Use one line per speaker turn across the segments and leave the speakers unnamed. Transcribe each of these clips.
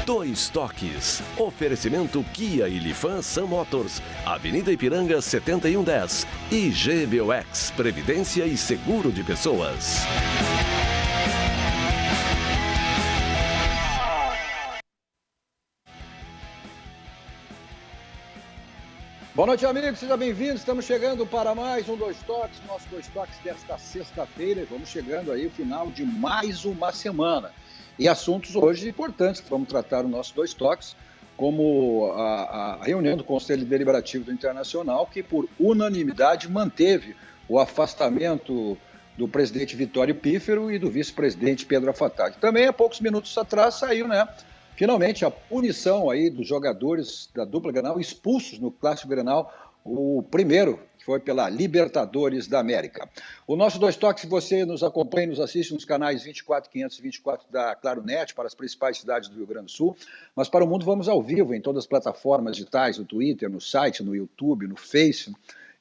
Dois Toques. Oferecimento Kia e Lifan Sun Motors, Avenida Ipiranga 7110 e GBOX, Previdência e Seguro de Pessoas.
Boa noite, amigos, sejam bem-vindos. Estamos chegando para mais um Dois Toques, nosso Dois Toques desta sexta-feira. Vamos chegando aí ao final de mais uma semana. E assuntos hoje importantes que vamos tratar no nosso Dois Toques, como a reunião do Conselho Deliberativo do Internacional, que por unanimidade manteve o afastamento do presidente Vitório Pífero e do vice-presidente Pedro Afataque. Também há poucos minutos atrás saiu, finalmente, a punição aí dos jogadores da dupla Grenal expulsos no Clássico Grenal, o primeiro, que foi pela Libertadores da América. O nosso Dois Toques, se você nos acompanha e nos assiste nos canais 24, 524 da Claronet, para as principais cidades do Rio Grande do Sul, mas para o mundo vamos ao vivo em todas as plataformas digitais, no Twitter, no site, no YouTube, no Face.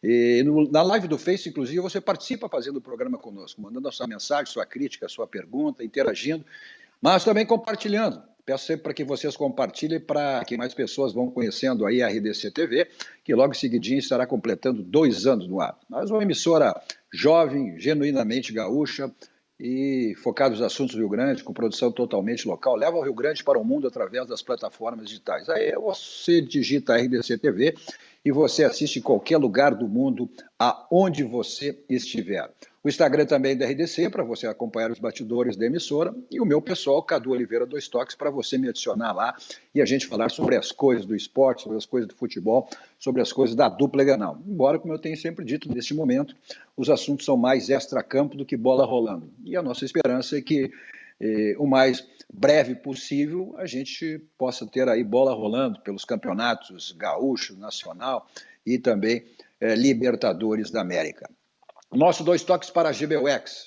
E na live do Face, inclusive, você participa fazendo o programa conosco, mandando a sua mensagem, sua crítica, a sua pergunta, interagindo, mas também compartilhando. Peço sempre para que vocês compartilhem para que mais pessoas vão conhecendo aí a RDC TV, que logo em seguidinho estará completando 2 anos no ar. Mas uma emissora jovem, genuinamente gaúcha e focada nos assuntos do Rio Grande, com produção totalmente local, leva o Rio Grande para o mundo através das plataformas digitais. Aí você digita RDC TV e você assiste em qualquer lugar do mundo, aonde você estiver. O Instagram também é da RDC, para você acompanhar os bastidores da emissora, e o meu pessoal, Cadu Oliveira Dois Toques, para você me adicionar lá e a gente falar sobre as coisas do esporte, sobre as coisas do futebol, sobre as coisas da dupla Grenal. Embora, como eu tenho sempre dito, neste momento, os assuntos são mais extracampo do que bola rolando. E a nossa esperança é que o mais breve possível a gente possa ter aí bola rolando pelos campeonatos gaúcho, nacional e também Libertadores da América. Nosso Dois Toques para a GBOX,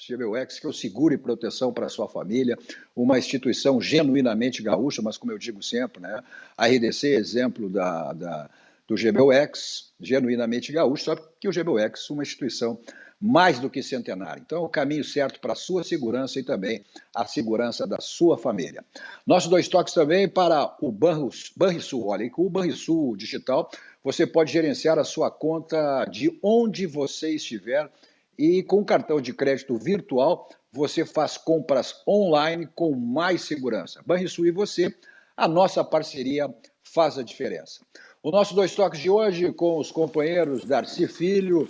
que é o seguro e proteção para a sua família, uma instituição genuinamente gaúcha, mas como eu digo sempre, a RDC é exemplo do GBOX, genuinamente gaúcho, só que o GBOX é uma instituição mais do que centenária. Então, é o caminho certo para a sua segurança e também a segurança da sua família. Nosso Dois Toques também para o Banrisul. Olha, e com o Banrisul Digital, você pode gerenciar a sua conta de onde você estiver e com o cartão de crédito virtual, você faz compras online com mais segurança. Banrisul e você, a nossa parceria faz a diferença. O nosso Dois Toques de hoje com os companheiros Darcy Filho,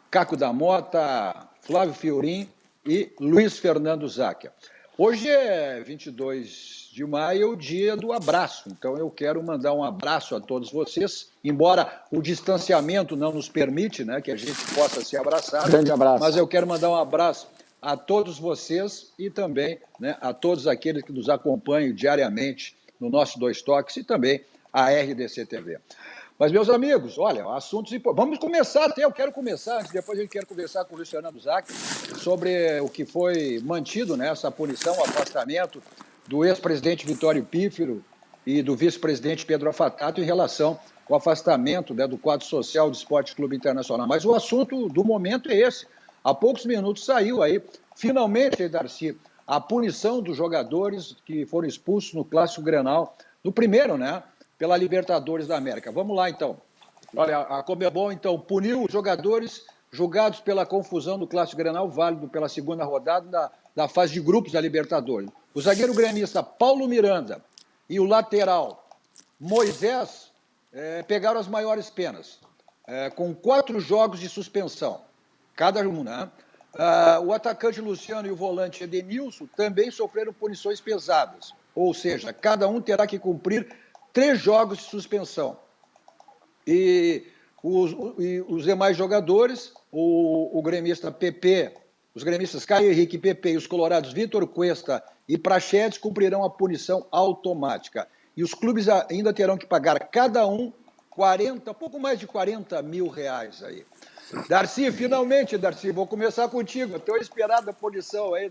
Caco da Mota, Flávio Fiorin e Luiz Fernando Záquia. Hoje é 22 de maio, o dia do abraço. Então eu quero mandar um abraço a todos vocês, embora o distanciamento não nos permite, que a gente possa se abraçar.
Grande abraço.
Mas eu quero mandar um abraço a todos vocês e também a todos aqueles que nos acompanham diariamente no nosso Dois Toques e também a RDC TV. Mas, meus amigos, olha, assuntos importantes. Vamos começar eu quero começar, depois eu quero conversar com o Luiz Fernando Záquia sobre o que foi mantido, essa punição, o afastamento do ex-presidente Vitório Pífero e do vice-presidente Pedro Afatato em relação ao afastamento do quadro social do Esporte Clube Internacional. Mas o assunto do momento é esse. Há poucos minutos saiu aí, finalmente, Darcy, a punição dos jogadores que foram expulsos no Clássico Grenal, no primeiro, pela Libertadores da América. Vamos lá, então. Olha, a Conmebol, então, puniu os jogadores julgados pela confusão do Clássico Grenal, válido pela segunda rodada da fase de grupos da Libertadores. O zagueiro gremista Paulo Miranda e o lateral Moisés pegaram as maiores penas, com 4 jogos de suspensão, cada um, o atacante Luciano e o volante Edenilson também sofreram punições pesadas, ou seja, cada um terá que cumprir 3 jogos de suspensão. E os demais jogadores, o gremista PP, os gremistas Caio Henrique Pepe e os colorados Vitor Cuesta e Prachedes cumprirão a punição automática. E os clubes ainda terão que pagar cada um pouco mais de 40 mil reais aí. Darcy, finalmente, vou começar contigo. A tua esperada punição aí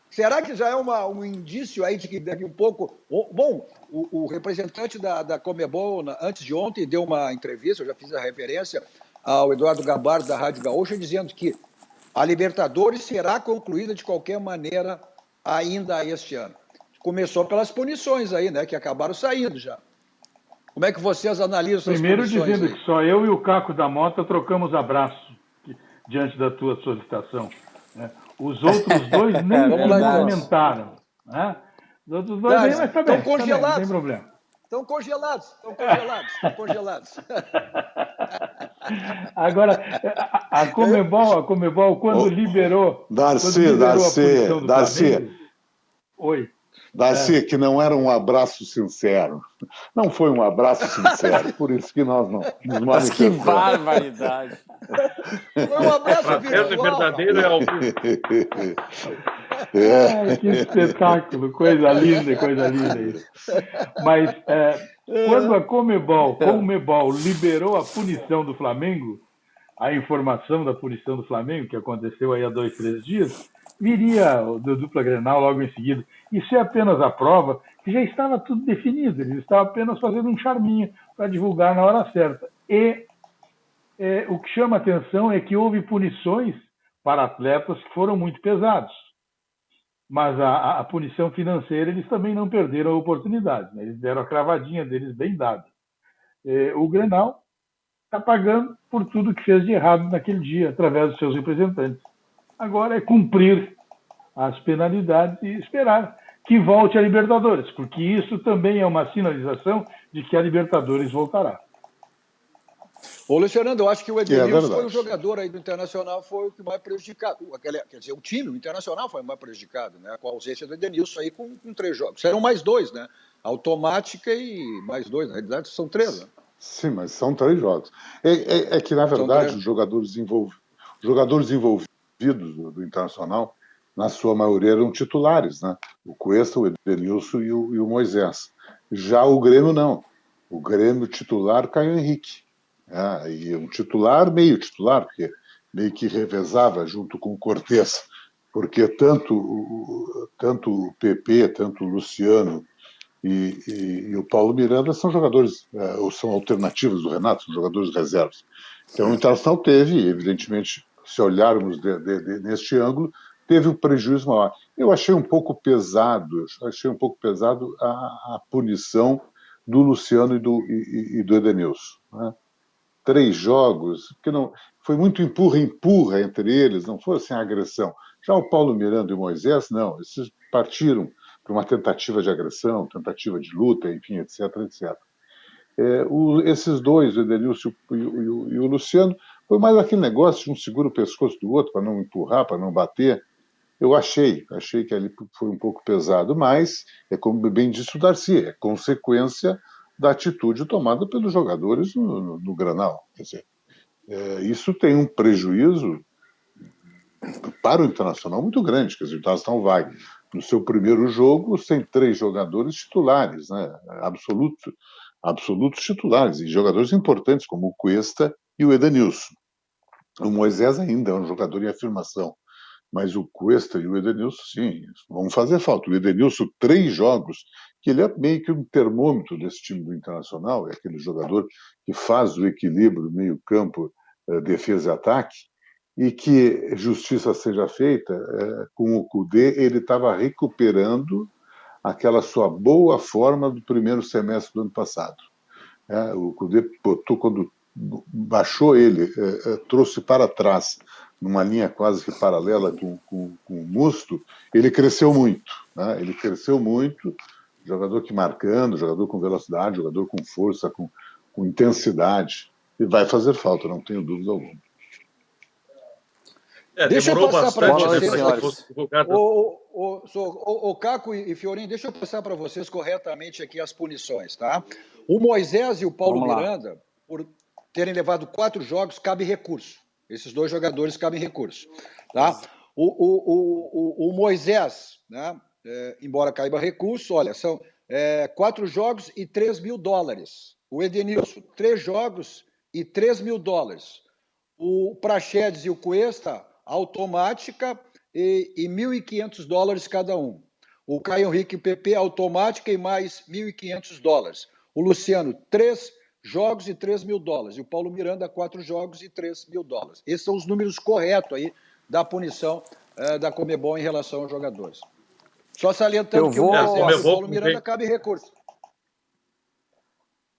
Será que já é um indício aí de que daqui um pouco... Bom, o representante da Conmebol, antes de ontem, deu uma entrevista, eu já fiz a referência ao Eduardo Gabardo, da Rádio Gaúcha, dizendo que a Libertadores será concluída de qualquer maneira ainda este ano. começou pelas punições aí, né? Que acabaram saindo já. Como é que vocês analisam essas
Primeiro
punições
dizendo
aí?
que só eu e o Caco da Mota trocamos abraço diante da tua solicitação. Né? Os outros dois nem se movimentaram. Né? Os outros dois nem, mas está bem,
estão congelados.
Não tem problema.
Estão congelados.
Agora, a Conmebol, quando liberou a punição do Flamengo... Oi.
Darcy, que não era um abraço sincero. Não foi um abraço sincero, por isso que nós não nos
Mas que barbaridade!
Foi um abraço
verdadeiro é ao vivo. Ai, que espetáculo, coisa linda isso. Mas quando a Conmebol liberou a punição do Flamengo, a informação da punição do Flamengo, que aconteceu aí há 2, 3 dias, viria o dupla Grenal logo em seguida. Isso é apenas a prova que já estava tudo definido, eles estavam apenas fazendo um charminho para divulgar na hora certa. E o que chama atenção é que houve punições para atletas que foram muito pesados. Mas a punição financeira, eles também não perderam a oportunidade, né? Eles deram a cravadinha deles bem dada. O Grenal está pagando por tudo que fez de errado naquele dia, através dos seus representantes. Agora é cumprir as penalidades e esperar que volte a Libertadores, porque isso também é uma sinalização de que a Libertadores voltará.
Ô, Luciano, eu acho que o Edenilson foi o jogador aí do Internacional, foi o que mais prejudicado. Quer dizer, o time, o Internacional foi o mais prejudicado, né? Com a ausência do Edenilson aí com 3 jogos. Serão mais 2, né? Automática e mais 2, na realidade são 3, né?
Sim, mas são 3 jogos. É que, na verdade, os jogadores envolvidos do Internacional, na sua maioria, eram titulares, né? O Cuesta, o Edenilson e o Moisés. Já o Grêmio, não. O Grêmio titular, Caio Henrique. E um titular, meio titular, porque meio que revezava junto com o Cortez, porque tanto o PP, tanto o Luciano e o Paulo Miranda são jogadores, ou são alternativos do Renato, são jogadores reservas. Então o Internacional teve, evidentemente, se olharmos neste ângulo, teve um prejuízo maior. Eu achei um pouco pesado a punição do Luciano e do Edenilson, né? 3 jogos, porque não foi muito empurra entre eles, não foi assim a agressão. Já o Paulo Miranda e o Moisés, não, esses partiram para uma tentativa de agressão, tentativa de luta, enfim, etc, etc. Esses dois, o Edenilson e o Luciano, foi mais aquele negócio de um segura o pescoço do outro para não empurrar, para não bater. Eu achei que ali foi um pouco pesado, mas, como bem disse o Darcy, é consequência da atitude tomada pelos jogadores no Grenal. Quer dizer, isso tem um prejuízo para o Internacional muito grande. Quer dizer, o Internacional vai no seu primeiro jogo sem 3 jogadores titulares, né? Absolutos titulares, e jogadores importantes como o Cuesta e o Edenilson. O Moisés ainda é um jogador em afirmação, mas o Cuesta e o Edenilson, sim, vão fazer falta. O Edenilson, 3 jogos, que ele é meio que um termômetro desse time do Internacional, é aquele jogador que faz o equilíbrio meio-campo, defesa e ataque, e que, justiça seja feita, com o Kudê, ele estava recuperando aquela sua boa forma do primeiro semestre do ano passado. O Kudê botou, quando baixou ele, trouxe para trás, numa linha quase que paralela com o Musto, ele cresceu muito. Né? Ele cresceu muito, jogador que marcando, jogador com velocidade, jogador com força, com intensidade. E vai fazer falta, não tenho dúvida alguma.
Deixa eu passar para
vocês,
o Caco e Fiorinho, deixa eu passar para vocês corretamente aqui as punições, tá? O Moisés e o Paulo Miranda, por terem levado 4 jogos, cabe recurso. Esses 2 jogadores cabem recurso, tá? O Moisés, né? Embora caiba recurso, olha, são 4 jogos e $3 mil. O Edenilson, 3 jogos e $3 mil. O Praxedes e o Cuesta, automática e $1.500 cada um. O Caio Henrique e o PP, automática e mais $1.500. O Luciano, 3 jogos e $3 mil. E o Paulo Miranda, 4 jogos e $3 mil. Esses são os números corretos aí da punição da Conmebol em relação aos jogadores. Só salientando que o Paulo Miranda cabe recurso.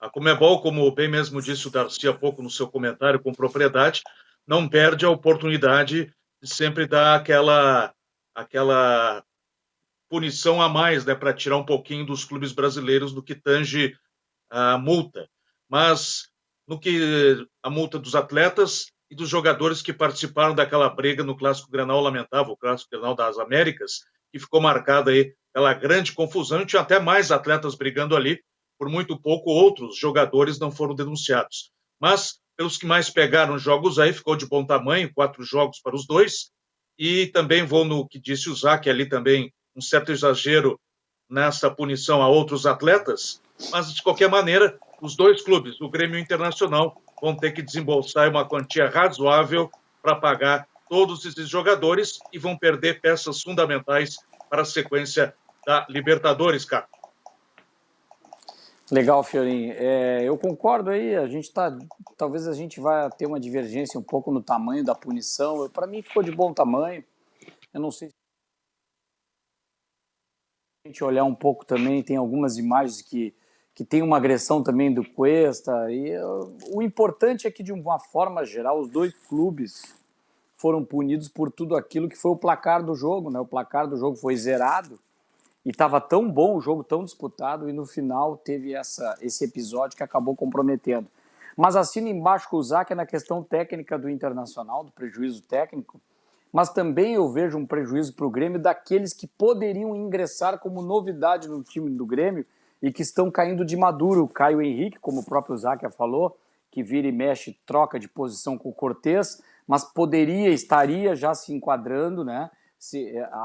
A Conmebol, como bem mesmo disse o Darcy há pouco no seu comentário com propriedade, não perde a oportunidade de sempre dar aquela punição a mais, né, para tirar um pouquinho dos clubes brasileiros do que tange a multa. Mas no que a multa dos atletas e dos jogadores que participaram daquela briga no Clássico Grenal lamentável, o Clássico Grenal das Américas, que ficou marcada aí pela grande confusão, e tinha até mais atletas brigando ali, por muito pouco outros jogadores não foram denunciados. Mas, pelos que mais pegaram jogos aí, ficou de bom tamanho, 4 jogos para os dois, e também vou no que disse o Zac, ali também um certo exagero nessa punição a outros atletas, mas, de qualquer maneira, os dois clubes, o Grêmio e o Internacional, vão ter que desembolsar uma quantia razoável para pagar todos esses jogadores e vão perder peças fundamentais para a sequência da Libertadores, cara.
Legal, Fiorinho. Eu concordo aí, talvez a gente vai ter uma divergência um pouco no tamanho da punição. Para mim ficou de bom tamanho. Eu não sei se a gente olhar um pouco também, tem algumas imagens que tem uma agressão também do Cuesta. O importante é que, de uma forma geral, os dois clubes foram punidos por tudo aquilo que foi o placar do jogo, né? O placar do jogo foi zerado. E estava tão bom, o jogo tão disputado, e no final teve esse episódio que acabou comprometendo. Mas assino embaixo com o Zac na questão técnica do Internacional, do prejuízo técnico, mas também eu vejo um prejuízo para o Grêmio daqueles que poderiam ingressar como novidade no time do Grêmio e que estão caindo de maduro. O Caio Henrique, como o próprio Zac falou, que vira e mexe, troca de posição com o Cortez, mas estaria já se enquadrando, né?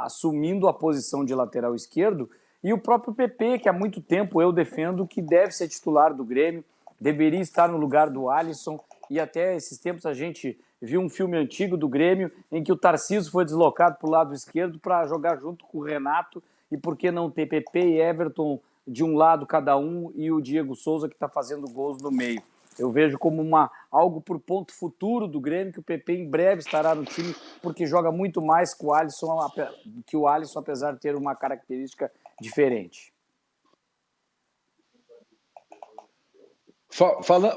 Assumindo a posição de lateral esquerdo, e o próprio PP, que há muito tempo eu defendo que deve ser titular do Grêmio, deveria estar no lugar do Alisson, e até esses tempos a gente viu um filme antigo do Grêmio em que o Tarcísio foi deslocado para o lado esquerdo para jogar junto com o Renato, e por que não ter PP e Everton de um lado cada um e o Diego Souza que está fazendo gols no meio. Eu vejo como algo por ponto futuro do Grêmio, que o PP em breve estará no time, porque joga muito mais que o Alisson, apesar de ter uma característica diferente.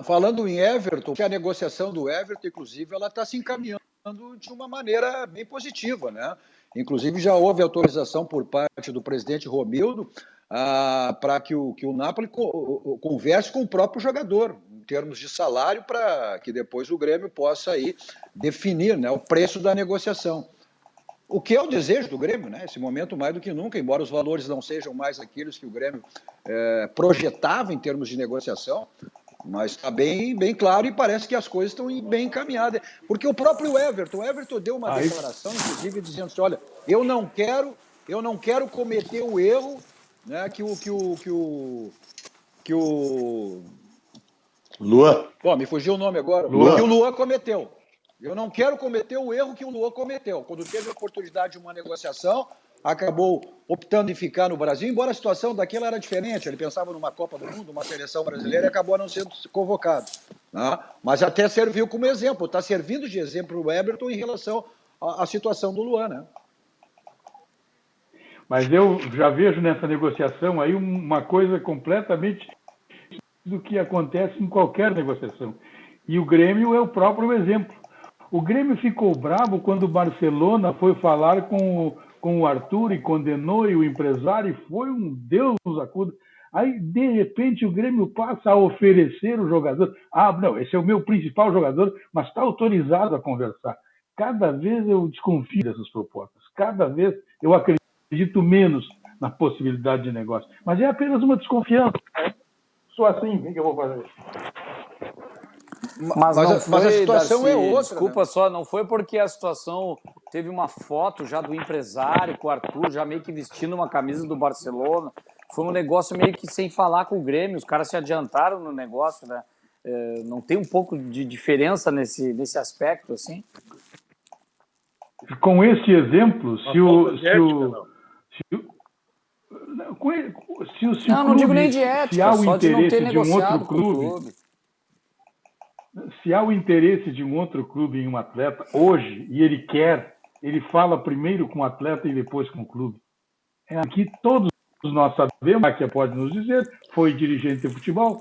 Falando em Everton, que a negociação do Everton, inclusive, ela está se encaminhando de uma maneira bem positiva, né? Inclusive, já houve autorização por parte do presidente Romildo para que o Napoli converse com o próprio jogador, em termos de salário, para que depois o Grêmio possa aí definir, né, o preço da negociação. O que é o desejo do Grêmio, né? Esse momento mais do que nunca, embora os valores não sejam mais aqueles que o Grêmio projetava em termos de negociação, mas está bem, bem claro e parece que as coisas estão bem encaminhadas. Porque o próprio Everton deu uma declaração, inclusive, dizendo assim, olha, eu não quero cometer o erro, né, que o
Luan.
Bom, me fugiu o nome agora. Luan. Que o Luan cometeu. Eu não quero cometer o erro que o Luan cometeu. Quando teve a oportunidade de uma negociação, acabou optando em ficar no Brasil, embora a situação daquela era diferente. Ele pensava numa Copa do Mundo, uma seleção brasileira, e acabou não sendo convocado. Né? Mas até serviu como exemplo. Está servindo de exemplo o Everton em relação à situação do Luan, né?
Mas eu já vejo nessa negociação aí uma coisa completamente do que acontece em qualquer negociação. E o Grêmio é o próprio exemplo. O Grêmio ficou bravo quando o Barcelona foi falar com o Arthur e condenou e o empresário, e foi um Deus nos acuda. Aí, de repente, o Grêmio passa a oferecer o jogador. Não, esse é o meu principal jogador, mas está autorizado a conversar. Cada vez eu desconfio dessas propostas. Cada vez eu acredito menos na possibilidade de negócio. Mas é apenas uma desconfiança. Sou assim, o que eu vou fazer?
Mas a situação, Darcy, é outra. Desculpa, né? Só, não foi porque a situação teve uma foto já do empresário com o Arthur, já meio que vestindo uma camisa do Barcelona. Foi um negócio meio que sem falar com o Grêmio. Os caras se adiantaram no negócio, né? Não tem um pouco de diferença nesse aspecto, assim?
Com esse exemplo,
não digo nem de ética, só de não ter negociado com o clube.
Se há o interesse de um outro clube em um atleta hoje, e ele fala primeiro com o atleta e depois com o clube. Aqui todos nós sabemos, que pode nos dizer, foi dirigente de futebol,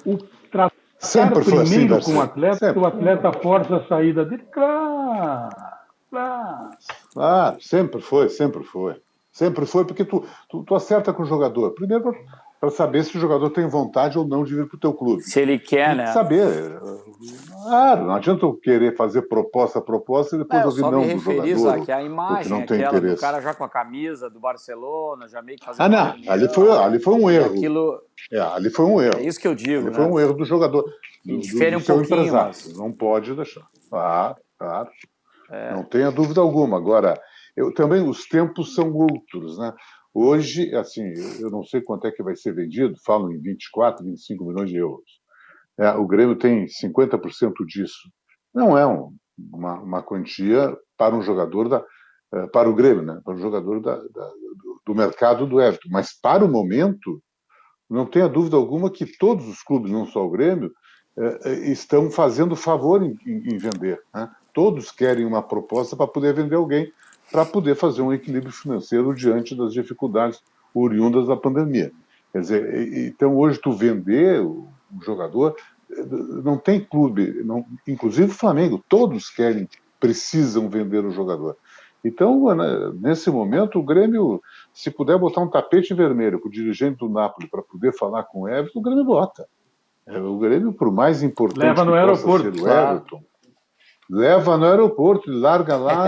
o tratar
Sempre foi
primeiro
assim,
com o atleta,
sempre.
o atleta força a saída dele. Claro.
Sempre foi. Sempre foi porque tu acerta com o jogador. Primeiro, para saber se o jogador tem vontade ou não de vir para o teu clube.
Se ele quer, né?
Saber. Claro, não adianta eu querer fazer proposta e depois ouvir não do jogador.
Só que a imagem,
não tem
aquela
interesse.
do cara já com a camisa do Barcelona, já meio que fazendo
não. Ali foi um erro.
Aquilo...
ali foi um erro.
É isso que eu digo,
ali foi um erro do jogador.
Difere
do seu
pouquinho,
empresário.
mas...
Não pode deixar. Claro. Não tenha dúvida alguma. Agora, também os tempos são outros, né? Hoje, assim, eu não sei quanto é que vai ser vendido, falam em 24, 25 milhões de euros. O Grêmio tem 50% disso. Não é uma quantia para um jogador para o Grêmio, né? Para o jogador do mercado do Everton. Mas, para o momento, não tenha dúvida alguma que todos os clubes, não só o Grêmio, estão fazendo favor em vender, né? Todos querem uma proposta para poder vender alguém, para poder fazer um equilíbrio financeiro diante das dificuldades oriundas da pandemia. Quer dizer, então hoje tu vender o jogador, não tem clube, inclusive o Flamengo, todos precisam vender o jogador. Então, nesse momento, o Grêmio, se puder botar um tapete vermelho com o dirigente do Napoli para poder falar com o Everton, o Grêmio bota. O Grêmio, por mais importante
leva no aeroporto,
ser o Everton, leva no aeroporto, leva lá,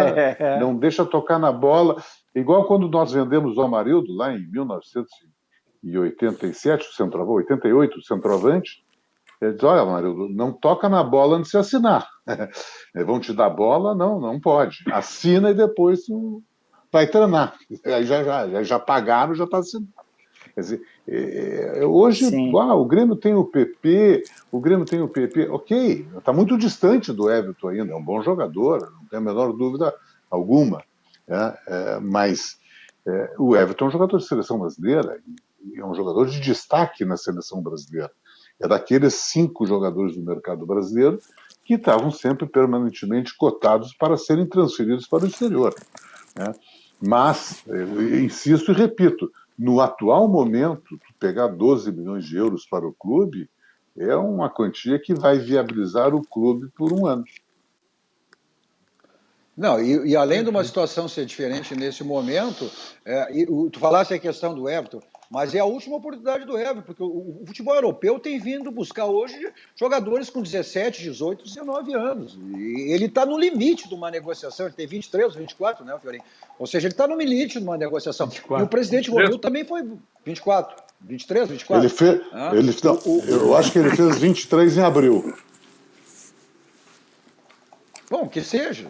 não deixa tocar na bola. Igual quando nós vendemos o Amarildo, lá em 1987, o centroavante, 88, o centroavante, ele diz, olha, Amarildo, não toca na bola antes de assinar. Vão te dar bola? Não pode. Assina e depois vai treinar. Aí já pagaram, já está assinando. Quer dizer, hoje, o Grêmio tem o PP, ok, está muito distante do Everton ainda, é um bom jogador, não tem a menor dúvida alguma, mas o Everton é um jogador de seleção brasileira, e é um jogador de destaque na seleção brasileira. É daqueles 5 jogadores do mercado brasileiro que estavam sempre permanentemente cotados para serem transferidos para o exterior, né? Mas, eu insisto e repito, no atual momento, tu pegar 12 milhões de euros para o clube é uma quantia que vai viabilizar o clube por um ano.
Não, e além de uma situação ser diferente nesse momento, tu falasse a questão do Everton, mas é a última oportunidade do Everton, porque o futebol europeu tem vindo buscar hoje jogadores com 17, 18, 19 anos. E ele está no limite de uma negociação, ele tem 23, 24, né, Fiorinho? Ou seja, ele está no limite de uma negociação. 24. E o presidente Romeu também foi 24, 23, 24.
Eu acho que ele fez 23 em abril.
Bom, que seja,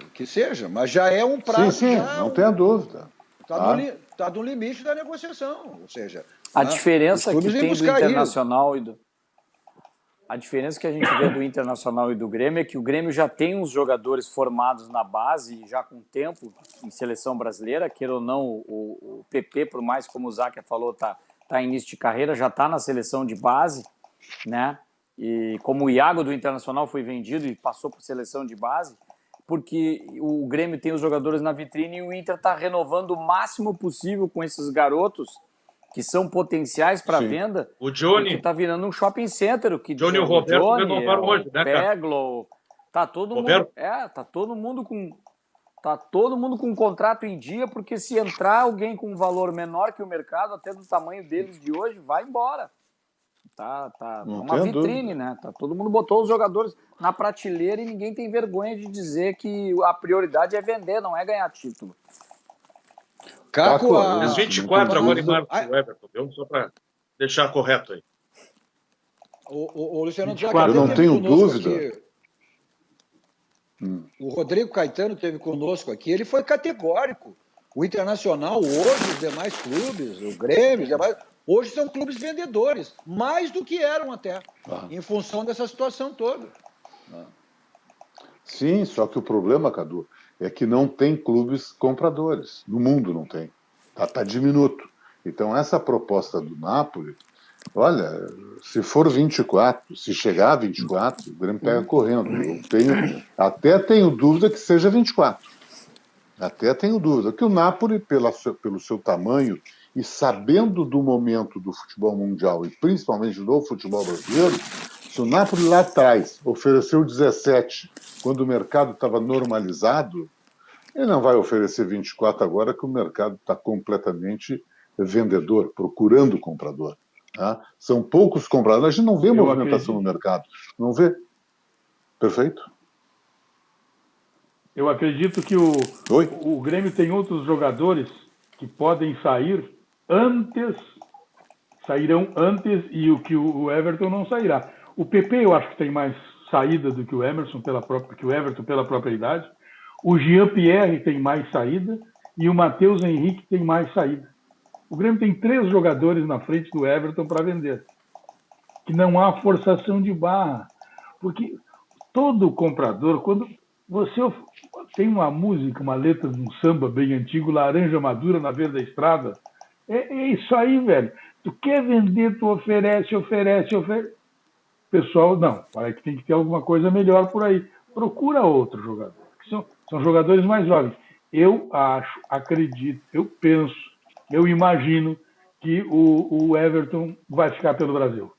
mas já é um prazo.
Sim, não tenha dúvida.
Está no limite da negociação, ou seja...
A diferença que tem do Internacional a diferença que a gente vê do Internacional e do Grêmio é que o Grêmio já tem uns jogadores formados na base, já com tempo em seleção brasileira, queira ou não, o PP, por mais como o Záquia falou, tá em início de carreira, já está na seleção de base, né? E como o Iago do Internacional foi vendido e passou por seleção de base, porque o Grêmio tem os jogadores na vitrine e o Inter está renovando o máximo possível com esses garotos que são potenciais para venda.
O Johnny
está virando um shopping center.
Johnny e o Roberto renovaram hoje, né, cara?
Peglo, tá todo mundo com um contrato em dia, porque se entrar alguém com um valor menor que o mercado, até do tamanho deles de hoje, vai embora. Tá uma vitrine, né? Todo mundo botou os jogadores na prateleira e ninguém tem vergonha de dizer que a prioridade é vender, não é ganhar título.
Caco,
fez 24 agora em março, o Everton, viu? Só para deixar correto aí.
O Luciano,
eu não tenho dúvida.
O Rodrigo Caetano teve conosco aqui, ele foi categórico. O Internacional, hoje, os demais clubes, o Grêmio, os demais... Hoje são clubes vendedores, mais do que eram até, em função dessa situação toda.
Sim, só que o problema, Cadu, é que não tem clubes compradores. No mundo não tem. Tá diminuto. Então, essa proposta do Napoli, olha, se for 24, se chegar a 24, o Grêmio pega correndo. Até tenho dúvida que seja 24. Até tenho dúvida. Que o Napoli, pelo seu tamanho E sabendo do momento do futebol mundial e principalmente do futebol brasileiro, se o Napoli lá atrás ofereceu 17 quando o mercado estava normalizado, ele não vai oferecer 24 agora que o mercado está completamente vendedor, procurando comprador. Tá? São poucos compradores. A gente não vê movimentação no mercado. Não vê. Perfeito?
Eu acredito que o Grêmio tem outros jogadores que podem sairão antes e o que o Everton não sairá. O PP eu acho que tem mais saída do que o Everton pela própria idade. O Jean-Pierre tem mais saída e o Matheus Henrique tem mais saída. O Grêmio tem 3 jogadores na frente do Everton para vender. Que não há forçação de barra. Porque todo comprador, quando você tem uma música, uma letra de um samba bem antigo, Laranja Madura na Beira da Estrada, é isso aí, velho. Tu quer vender, tu oferece. Pessoal, não, parece que tem que ter alguma coisa melhor por aí. Procura outro jogador. São jogadores mais jovens. Eu acho, acredito, eu penso, eu imagino que o Everton vai ficar pelo Brasil.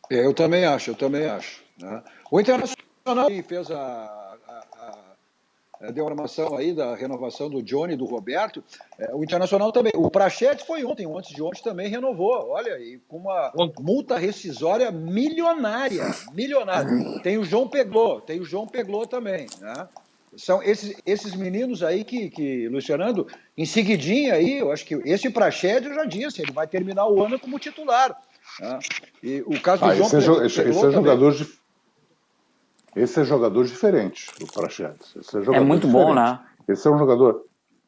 Eu também acho. Né? O Internacional fez a informação aí da renovação do Johnny e do Roberto. O Internacional também. O Prachetes foi ontem, antes de ontem também renovou. Olha, e com uma multa rescisória milionária. Tem o João Peglot também, né? São esses meninos aí que Luciano, em seguidinha aí, eu acho que esse Prachedes eu já disse, ele vai terminar o ano como titular. Né? E o caso do João Peglot
esse é jogador diferente, o Prachedes.
É muito bom, né?
Esse é um jogador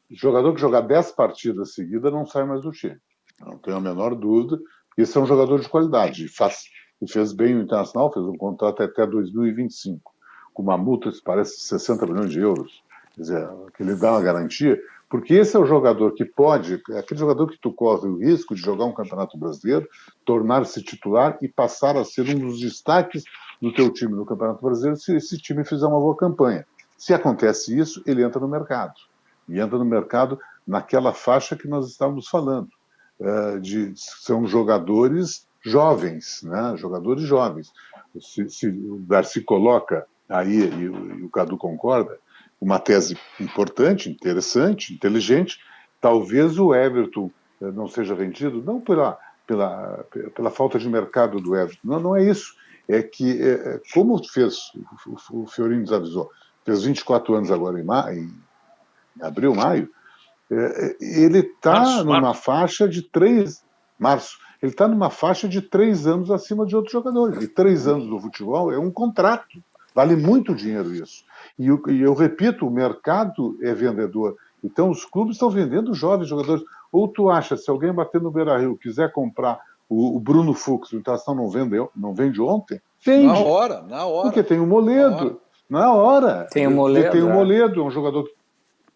que jogar 10 partidas seguidas não sai mais do time. Não tenho a menor dúvida. Esse é um jogador de qualidade. E fez bem o Internacional, fez um contrato até 2025, com uma multa que parece 60 milhões de euros. Quer dizer, que lhe dá uma garantia. Porque esse é o jogador que pode, é aquele jogador que tu corre o risco de jogar um campeonato brasileiro, tornar-se titular e passar a ser um dos destaques do teu time no Campeonato Brasileiro se esse time fizer uma boa campanha. Se acontece isso, ele entra no mercado. E entra no mercado naquela faixa que nós estávamos falando. São jogadores jovens, né? Jogadores jovens. Se o Darcy coloca aí, e o Cadu concorda, uma tese importante, interessante, inteligente, talvez o Everton não seja vendido, não pela falta de mercado do Everton, não é isso. É que, como fez, o Fiorino nos avisou, fez 24 anos agora em abril, maio, ele está numa faixa de 3 anos acima de outros jogadores. E 3 anos no futebol é um contrato. Vale muito dinheiro isso. E eu repito, o mercado é vendedor. Então, os clubes estão vendendo jovens jogadores. Ou tu acha, se alguém bater no Beira-Rio quiser comprar o Bruno Fux, o Internacional não vende ontem? Vende.
Na hora.
Porque tem o Moledo. Na hora.
Tem o Moledo.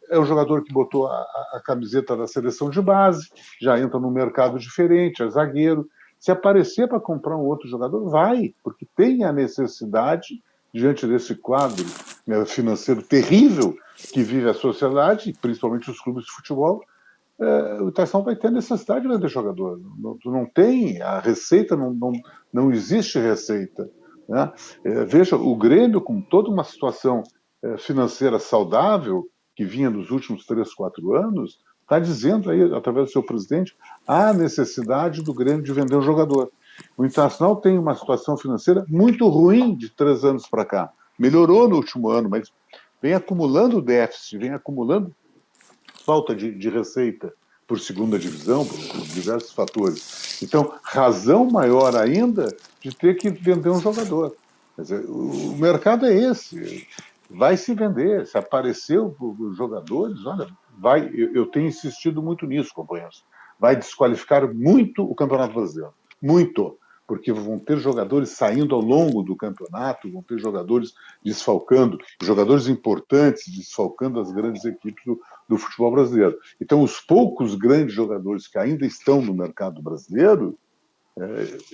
É um jogador que botou a camiseta da seleção de base, já entra num mercado diferente, é zagueiro. Se aparecer para comprar um outro jogador, vai, porque tem a necessidade, diante desse quadro financeiro terrível que vive a sociedade, principalmente os clubes de futebol, o Internacional vai ter necessidade de vender jogador. Não tem a receita, não existe receita. Né? Veja, o Grêmio, com toda uma situação financeira saudável, que vinha nos últimos 3, 4 anos, está dizendo aí, através do seu presidente, a necessidade do Grêmio de vender um jogador. O Internacional tem uma situação financeira muito ruim de 3 anos para cá. Melhorou no último ano, mas vem acumulando déficit, vem acumulando falta de receita por segunda divisão, por diversos fatores. Então, razão maior ainda de ter que vender um jogador. Quer dizer, o mercado é esse. Vai se vender. Se aparecer os jogadores, olha, eu tenho insistido muito nisso, companheiros. Vai desqualificar muito o Campeonato Brasileiro. Muito. Porque vão ter jogadores saindo ao longo do campeonato, vão ter jogadores desfalcando, jogadores importantes desfalcando as grandes equipes do futebol brasileiro. Então, os poucos grandes jogadores que ainda estão no mercado brasileiro,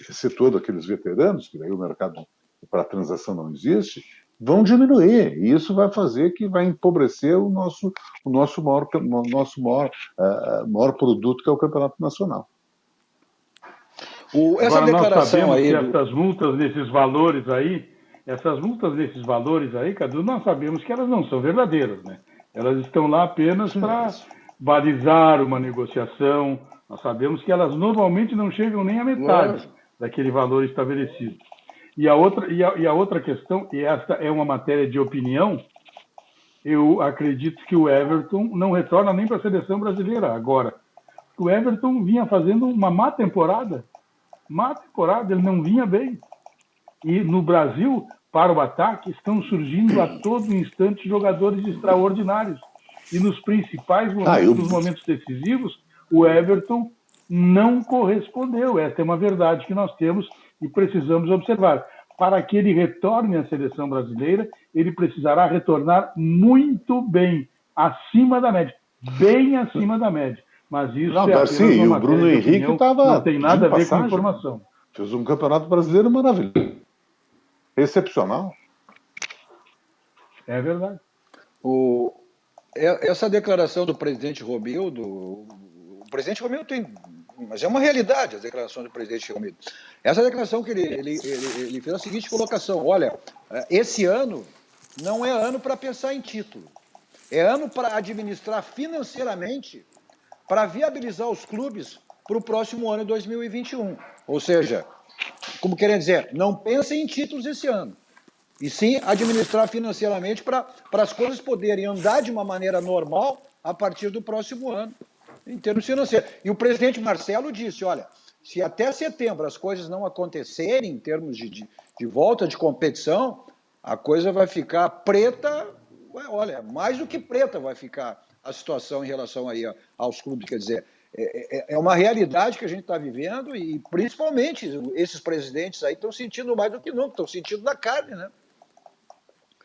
excetuando aqueles veteranos, que daí o mercado para a transação não existe, vão diminuir. E isso vai fazer que vai empobrecer o nosso maior produto, que é o Campeonato Nacional.
Essa
Agora, nós
declaração
sabemos
aí
que essas multas nesses valores aí, Cadu, nós sabemos que elas não são verdadeiras, né? Elas estão lá apenas para balizar uma negociação. Nós sabemos que elas normalmente não chegam nem à metade daquele valor estabelecido. E a outra questão, e esta é uma matéria de opinião, eu acredito que o Everton não retorna nem para a seleção brasileira agora. O Everton vinha fazendo uma má temporada, ele não vinha bem. E no Brasil, para o ataque, estão surgindo a todo instante jogadores extraordinários. E nos principais momentos, nos momentos decisivos, o Everton não correspondeu. Essa é uma verdade que nós temos e precisamos observar. Para que ele retorne à seleção brasileira, ele precisará retornar muito bem, acima da média, bem acima da média. Mas isso
não,
é apenas uma
o Bruno Henrique
não tem nada a ver com informação.
Fez um campeonato brasileiro maravilhoso. Excepcional.
É verdade.
Essa declaração do presidente Romildo, o presidente Romildo tem... Mas é uma realidade a declaração do presidente Romildo. Essa declaração que ele fez a seguinte colocação: olha, esse ano não é ano para pensar em título. É ano para administrar financeiramente, para viabilizar os clubes para o próximo ano, 2021. Ou seja, como querem dizer, não pensem em títulos esse ano, e sim administrar financeiramente para as coisas poderem andar de uma maneira normal a partir do próximo ano, em termos financeiros. E o presidente Marcelo disse, olha, se até setembro as coisas não acontecerem em termos de volta de competição, a coisa vai ficar preta, olha, mais do que preta vai ficar a situação em relação aí aos clubes. Quer dizer, é uma realidade que a gente está vivendo e principalmente esses presidentes aí estão sentindo mais do que nunca, estão sentindo na carne, né?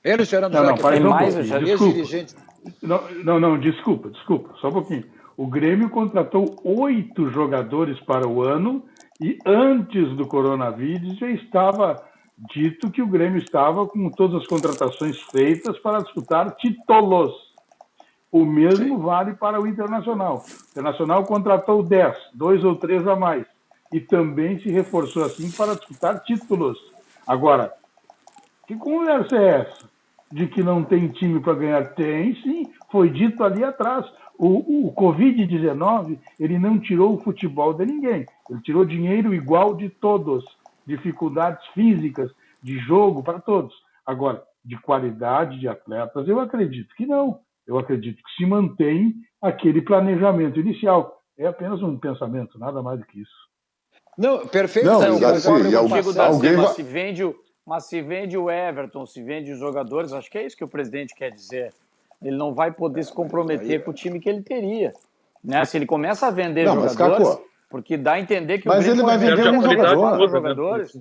Eles, Fernando Jacques,
tem mais,
dirigentes.
Não, desculpa, só um pouquinho. O Grêmio contratou 8 jogadores para o ano e antes do coronavírus já estava dito que o Grêmio estava com todas as contratações feitas para disputar títulos. O mesmo vale para o Internacional. O Internacional contratou 10, 2 ou 3 a mais. E também se reforçou assim para disputar títulos. Agora, que conversa é essa? De que não tem time para ganhar? Tem, sim. Foi dito ali atrás. O Covid-19, ele não tirou o futebol de ninguém. Ele tirou dinheiro igual de todos. Dificuldades físicas, de jogo para todos. Agora, de qualidade de atletas, eu acredito que não. Eu acredito que se mantém aquele planejamento inicial. É apenas um pensamento, nada mais do que isso.
Não, perfeito.
Mas se vende o Everton, se vende os jogadores, acho que é isso que o presidente quer dizer. Ele não vai poder se comprometer com o time que ele teria. Né? Se ele começa a vender jogadores, porque dá a entender que
mas ele vai vender um jogadores.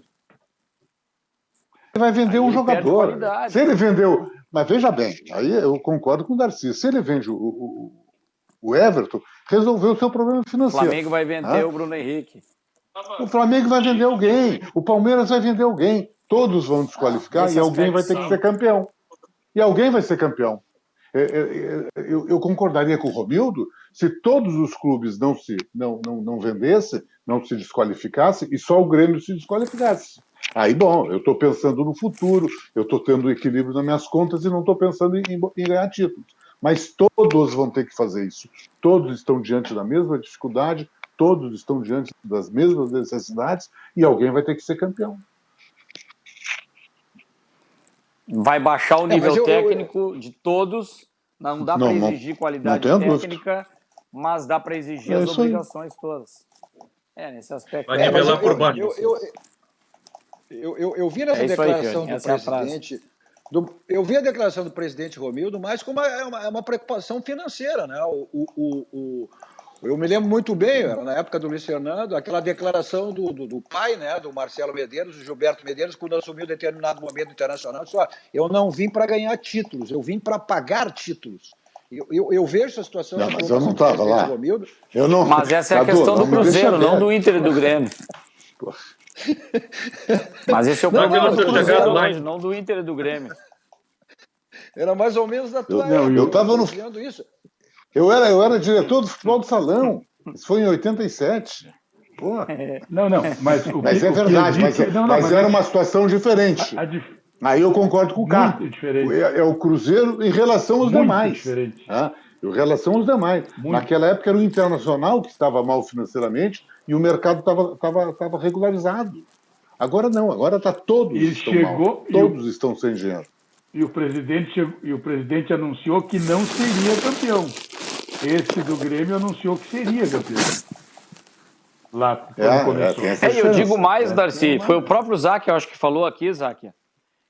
Ele vai vender um jogador. Se ele vendeu... Mas veja bem, aí eu concordo com o Darcy. Se ele vende o Everton, resolveu o seu problema financeiro.
O Flamengo vai vender o Bruno Henrique.
O Flamengo vai vender alguém. O Palmeiras vai vender alguém. Todos vão desqualificar e alguém vai ter que ser campeão. E alguém vai ser campeão. Eu concordaria com o Romildo se todos os clubes não vendessem, não se desqualificassem e só o Grêmio se desqualificasse. Aí, bom, eu estou pensando no futuro, eu estou tendo equilíbrio nas minhas contas e não estou pensando em ganhar títulos. Mas todos vão ter que fazer isso. Todos estão diante da mesma dificuldade, todos estão diante das mesmas necessidades e alguém vai ter que ser campeão.
Vai baixar o nível técnico de todos, não dá para exigir qualidade técnica, mas dá para exigir as obrigações todas. Nesse aspecto.
Vai nivelar por baixo.
Eu vi nessa declaração do presidente. Eu vi a declaração do presidente Romildo, mas como uma preocupação financeira, né? Eu me lembro muito bem, na época do Luiz Fernando, aquela declaração do pai, né, do Marcelo Medeiros, do Gilberto Medeiros, quando assumiu determinado momento internacional, disse, eu não vim para ganhar títulos, eu vim para pagar títulos. Eu vejo essa situação...
Não, mas eu não estava lá.
Romildo.
Mas essa é a questão do Cruzeiro, não do Inter e do Grêmio. Mas esse é o problema do Cruzeiro, não do Inter e do Grêmio.
Era mais ou menos da tua
época. Eu estava no...
isso.
Eu era diretor do futebol do salão. Isso foi em 87. Pô.
Não, mas
é verdade, mas era uma situação diferente. Aí eu concordo com o Caco.
Muito diferente.
É o Cruzeiro em relação aos demais.
Diferente.
Em relação aos demais. Naquela época era o Internacional que estava mal financeiramente e o mercado estava regularizado. Agora não, agora todos estão mal. Todos estão sem dinheiro.
E o presidente anunciou que não seria campeão. Esse do Grêmio anunciou que seria campeão. Lá quando começou.
Eu digo mais, Darcy, foi o próprio Zac, eu acho que falou aqui, Zac,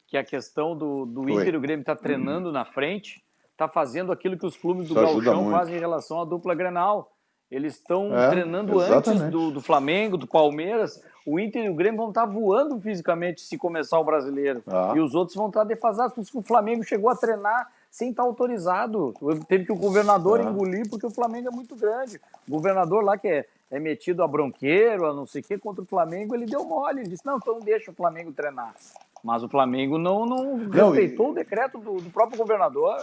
que a questão do Inter e o Grêmio está treinando na frente, está fazendo aquilo que os clubes do Gauchão fazem em relação à dupla Grenal. Eles estão treinando antes do Flamengo, do Palmeiras. O Inter e o Grêmio vão estar voando fisicamente se começar o Brasileiro. E os outros vão estar defasados. Por isso que o Flamengo chegou a treinar sem estar autorizado. Teve que o governador engolir, porque o Flamengo é muito grande. O governador lá, que é metido a bronqueiro, a não sei o quê, contra o Flamengo, ele deu mole. Ele disse, não, então deixa o Flamengo treinar. Mas o Flamengo não respeitou o decreto do próprio governador.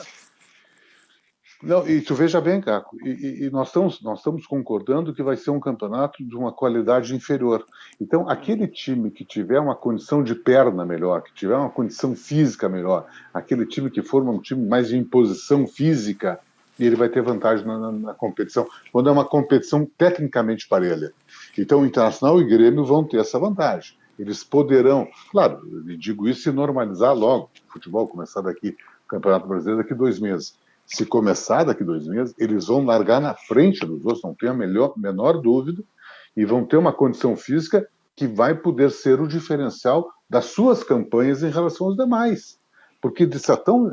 Não, e tu veja bem, Caco, e nós estamos concordando que vai ser um campeonato de uma qualidade inferior. Então, aquele time que tiver uma condição de perna melhor, que tiver uma condição física melhor, aquele time que forma um time mais de imposição física, ele vai ter vantagem na competição, quando é uma competição tecnicamente parelha. Então, o Internacional e o Grêmio vão ter essa vantagem. Eles poderão, claro, eu digo isso se normalizar logo, o futebol começar daqui, o Campeonato Brasileiro daqui 2 meses. Se começar daqui 2 meses, eles vão largar na frente dos outros, não tem a menor dúvida, e vão ter uma condição física que vai poder ser o diferencial das suas campanhas em relação aos demais. Porque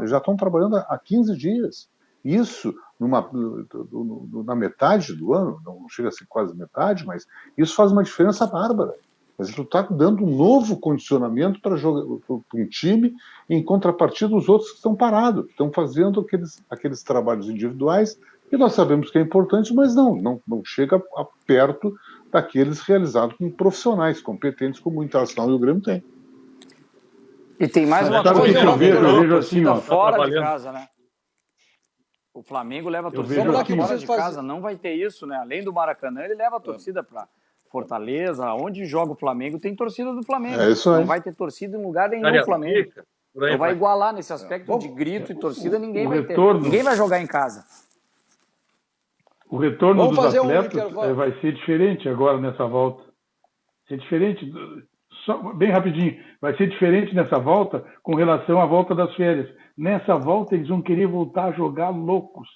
já estão trabalhando há 15 dias. Isso, na metade do ano, não chega a ser quase metade, mas isso faz uma diferença bárbara. Mas tu está dando um novo condicionamento para um time, em contrapartida dos outros que estão parados, que estão fazendo aqueles trabalhos individuais, que nós sabemos que é importante, mas não chega perto daqueles realizados com profissionais competentes, como o Internacional e o Grêmio têm.
E tem mais uma coisa, eu vejo assim, fora de casa, né? O Flamengo leva a torcida fora de casa, não vai ter isso, né? Além do Maracanã, ele leva a torcida para Fortaleza, onde joga o Flamengo, tem torcida do Flamengo. Não vai ter torcida em lugar nenhum do Flamengo. Então vai igualar nesse aspecto de grito e torcida, ninguém vai ter. Ninguém vai jogar em casa.
O retorno dos atletas vai ser diferente agora nessa volta. Vai ser diferente, bem rapidinho, vai ser diferente nessa volta com relação à volta das férias. Nessa volta eles vão querer voltar a jogar loucos,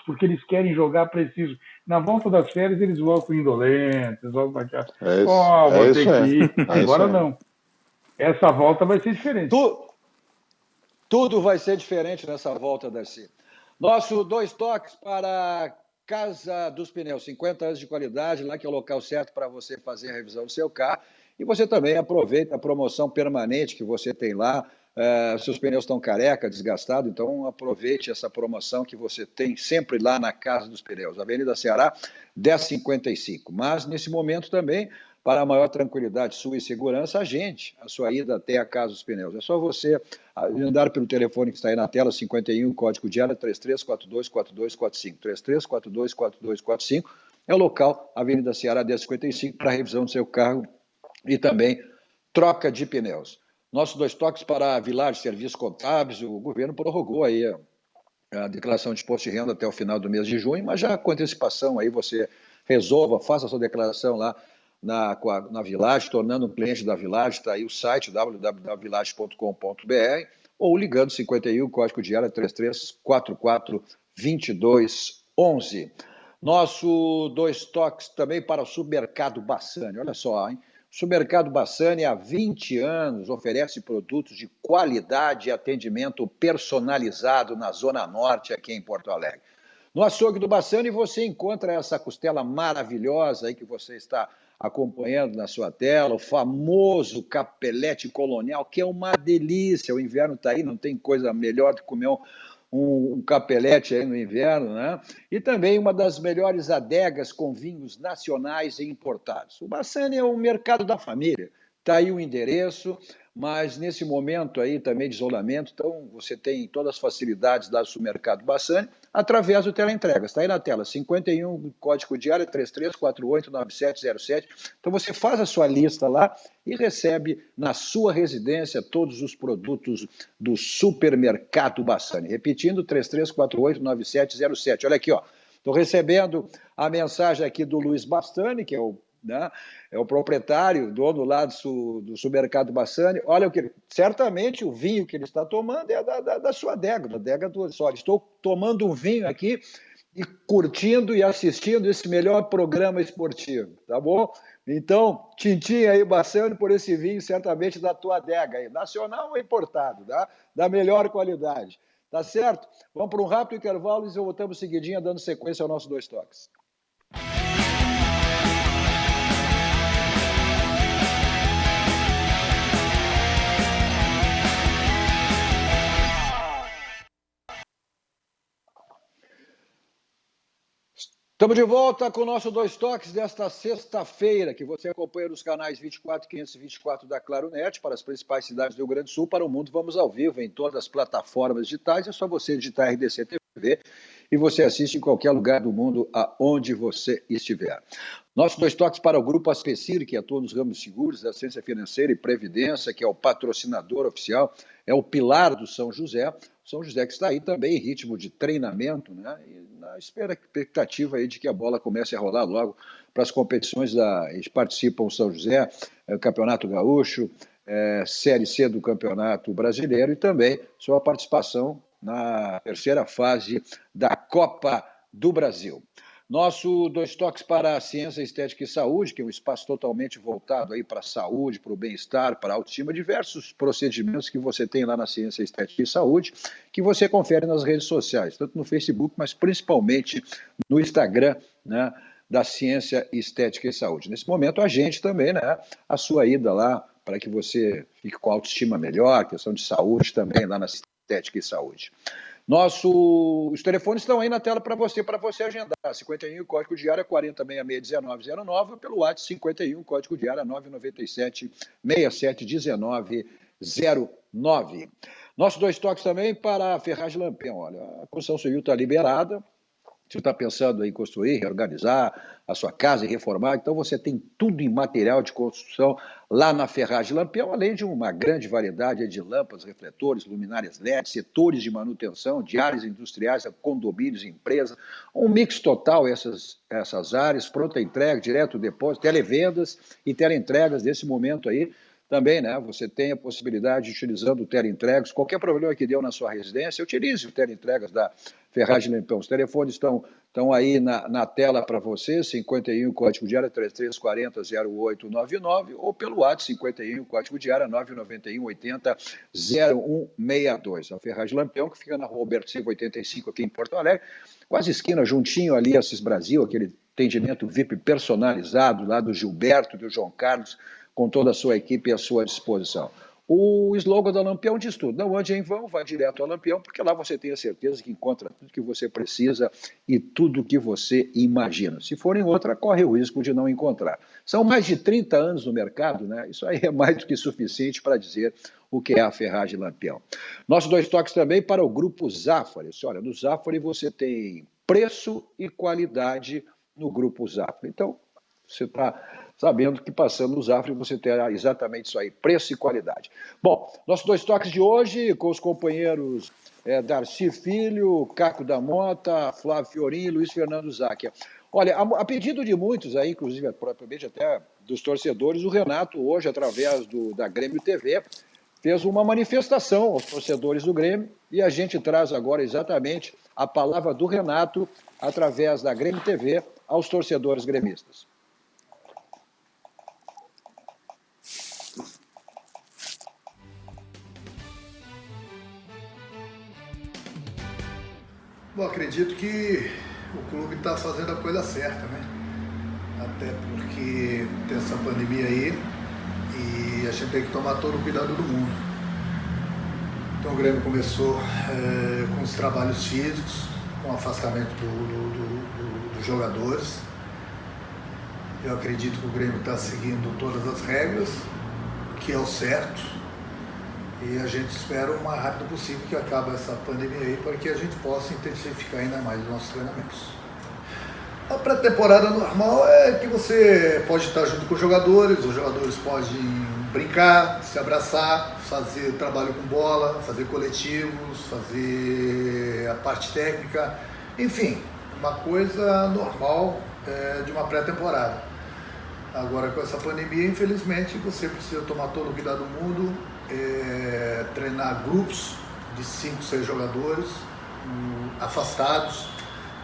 porque eles querem jogar preciso. Na volta das férias, eles voltam indolentes, voltam para cá. Vou ter que ir. Agora não. Essa volta vai ser diferente.
Tudo vai ser diferente nessa volta, Darcy. Nosso 2 toques para Casa dos Pneus. 50 anos de qualidade, lá que é o local certo para você fazer a revisão do seu carro. E você também aproveita a promoção permanente que você tem lá. Seus pneus estão careca, desgastados, então aproveite essa promoção que você tem sempre lá na Casa dos Pneus, Avenida Ceará, 1055. Mas, nesse momento também, para a maior tranquilidade sua e segurança, agende a sua ida até a Casa dos Pneus. É só você andar pelo telefone que está aí na tela, 51, código de área 33424245. 33424245 é o local, Avenida Ceará, 1055, para a revisão do seu carro e também troca de pneus. Nossos 2 toques para a Village Serviços Contábeis, o governo prorrogou aí a declaração de imposto de renda até o final do mês de junho, mas já com antecipação aí você resolva, faça a sua declaração lá na Village, tornando um cliente da Village, está aí o site www.village.com.br ou ligando 51, código de área 33442211. Nosso 2 toques também para o Supermercado Bassani, olha só, hein? O Supermercado Bassani, há 20 anos, oferece produtos de qualidade e atendimento personalizado na Zona Norte, aqui em Porto Alegre. No açougue do Bassani, você encontra essa costela maravilhosa aí que você está acompanhando na sua tela, o famoso capelete colonial, que é uma delícia. O inverno está aí, não tem coisa melhor do que comer um capelete aí no inverno, né? E também uma das melhores adegas com vinhos nacionais e importados. O Bassani é o mercado da família. Está aí o endereço, mas nesse momento aí também de isolamento, então você tem todas as facilidades da Supermercado Bassani através do teleentregas. Está aí na tela, 51, código de área 33489707. Então você faz a sua lista lá e recebe na sua residência todos os produtos do Supermercado Bassani. Repetindo, 33489707. Olha aqui, ó. Estou recebendo a mensagem aqui do Luiz Bastani, que é o proprietário, dono lá do Supermercado Bassani. Olha, certamente o vinho que ele está tomando é da sua adega, da adega do Olha, estou tomando um vinho aqui e curtindo e assistindo esse melhor programa esportivo, tá bom? Então, tintim aí, Bassani, por esse vinho, certamente da tua adega aí, nacional ou importado, tá? Da melhor qualidade. Tá certo? Vamos para um rápido intervalo e voltamos seguidinha, dando sequência ao nosso Dois Toques. Estamos de volta com o nosso Dois Toques desta sexta-feira, que você acompanha nos canais 24 e 524 da Claro Net, para as principais cidades do Rio Grande do Sul. Para o mundo, vamos ao vivo em todas as plataformas digitais. É só você digitar RDC TV e você assiste em qualquer lugar do mundo, aonde você estiver. Nossos Dois Toques para o Grupo Aspecir, que atua nos ramos seguros, da assistência financeira e previdência, que é o patrocinador oficial, é o pilar do São José. São José que está aí também em ritmo de treinamento, né? E na expectativa aí de que a bola comece a rolar logo para as competições eles participam o São José, o Campeonato Gaúcho, Série C do Campeonato Brasileiro e também sua participação na terceira fase da Copa do Brasil. Nosso Dois Toques para a Ciência, Estética e Saúde, que é um espaço totalmente voltado aí para a saúde, para o bem-estar, para a autoestima, diversos procedimentos que você tem lá na Ciência, Estética e Saúde, que você confere nas redes sociais, tanto no Facebook, mas principalmente no Instagram, né, da Ciência, Estética e Saúde. Nesse momento, a gente também, né, a sua ida lá para que você fique com a autoestima melhor, questão de saúde também lá na Estética e Saúde. Os telefones estão aí na tela para você agendar. 51, código de área 4066-1909, ou pelo WhatsApp 51, código de área 997-671909. Nossos Dois Toques também para a Ferragem Lampião. Olha, a construção civil está liberada. Se você está pensando em construir, reorganizar a sua casa e reformar, então você tem tudo em material de construção lá na Ferragem Lampião, além de uma grande variedade de lâmpadas, refletores, luminárias LED, setores de manutenção, de áreas industriais, condomínios, empresas, um mix total essas áreas, pronta entrega, direto depósito, televendas e teleentregas nesse momento aí. Também, né, você tem a possibilidade de, utilizando o teleentregas, qualquer problema que deu na sua residência, utilize o teleentregas da Ferragem Lampião. Os telefones estão aí na tela para você, 51, código de área 3340-0899, ou pelo WhatsApp 51, código de área 99180-0162. A Ferragem Lampião, que fica na rua Alberto Silva 85, aqui em Porto Alegre, quase esquina, juntinho ali, Assis Brasil, aquele atendimento VIP personalizado lá do Gilberto, do João Carlos, com toda a sua equipe à sua disposição. O slogan da Lampião diz tudo. Não ande em vão, vá direto ao Lampião, porque lá você tem a certeza que encontra tudo que você precisa e tudo que você imagina. Se for em outra, corre o risco de não encontrar. São mais de 30 anos no mercado, né? Isso aí é mais do que suficiente para dizer o que é a Ferragem Lampião. Nossos Dois Toques também para o Grupo Zafari. Olha, no Zafari você tem preço e qualidade no Grupo Zafari. Então, você está sabendo que passando no Zafari você terá exatamente isso aí, preço e qualidade. Bom, nossos Dois Toques de hoje com os companheiros Darcy Filho, Caco da Mota, Flávio Fiorin e Luiz Fernando Záquia. Olha, a pedido de muitos aí, inclusive propriamente até dos torcedores, o Renato hoje, através da Grêmio TV, fez uma manifestação aos torcedores do Grêmio e a gente traz agora exatamente a palavra do Renato através da Grêmio TV aos torcedores gremistas.
Bom, acredito que o clube está fazendo a coisa certa, né? Até porque tem essa pandemia aí e a gente tem que tomar todo o cuidado do mundo. Então o Grêmio começou com os trabalhos físicos, com o afastamento dos jogadores. Eu acredito que o Grêmio está seguindo todas as regras que é o certo. E a gente espera o mais rápido possível que acabe essa pandemia aí para que a gente possa intensificar ainda mais os nossos treinamentos. A pré-temporada normal é que você pode estar junto com os jogadores podem brincar, se abraçar, fazer trabalho com bola, fazer coletivos, fazer a parte técnica, enfim, uma coisa normal de uma pré-temporada. Agora, com essa pandemia, infelizmente, você precisa tomar todo o cuidado do mundo, treinar grupos de 5, 6 jogadores afastados.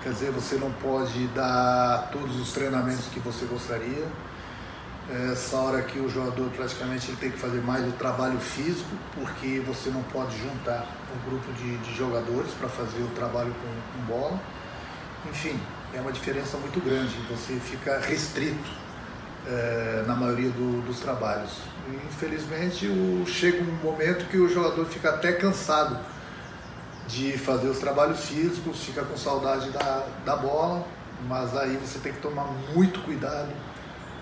Quer dizer, você não pode dar todos os treinamentos que você gostaria. Essa hora que o jogador praticamente ele tem que fazer mais o trabalho físico, porque você não pode juntar um grupo de jogadores para fazer o trabalho com bola. Enfim, é uma diferença muito grande, você fica restrito na maioria dos trabalhos. E, infelizmente, chega um momento que o jogador fica até cansado de fazer os trabalhos físicos, fica com saudade da bola, mas aí você tem que tomar muito cuidado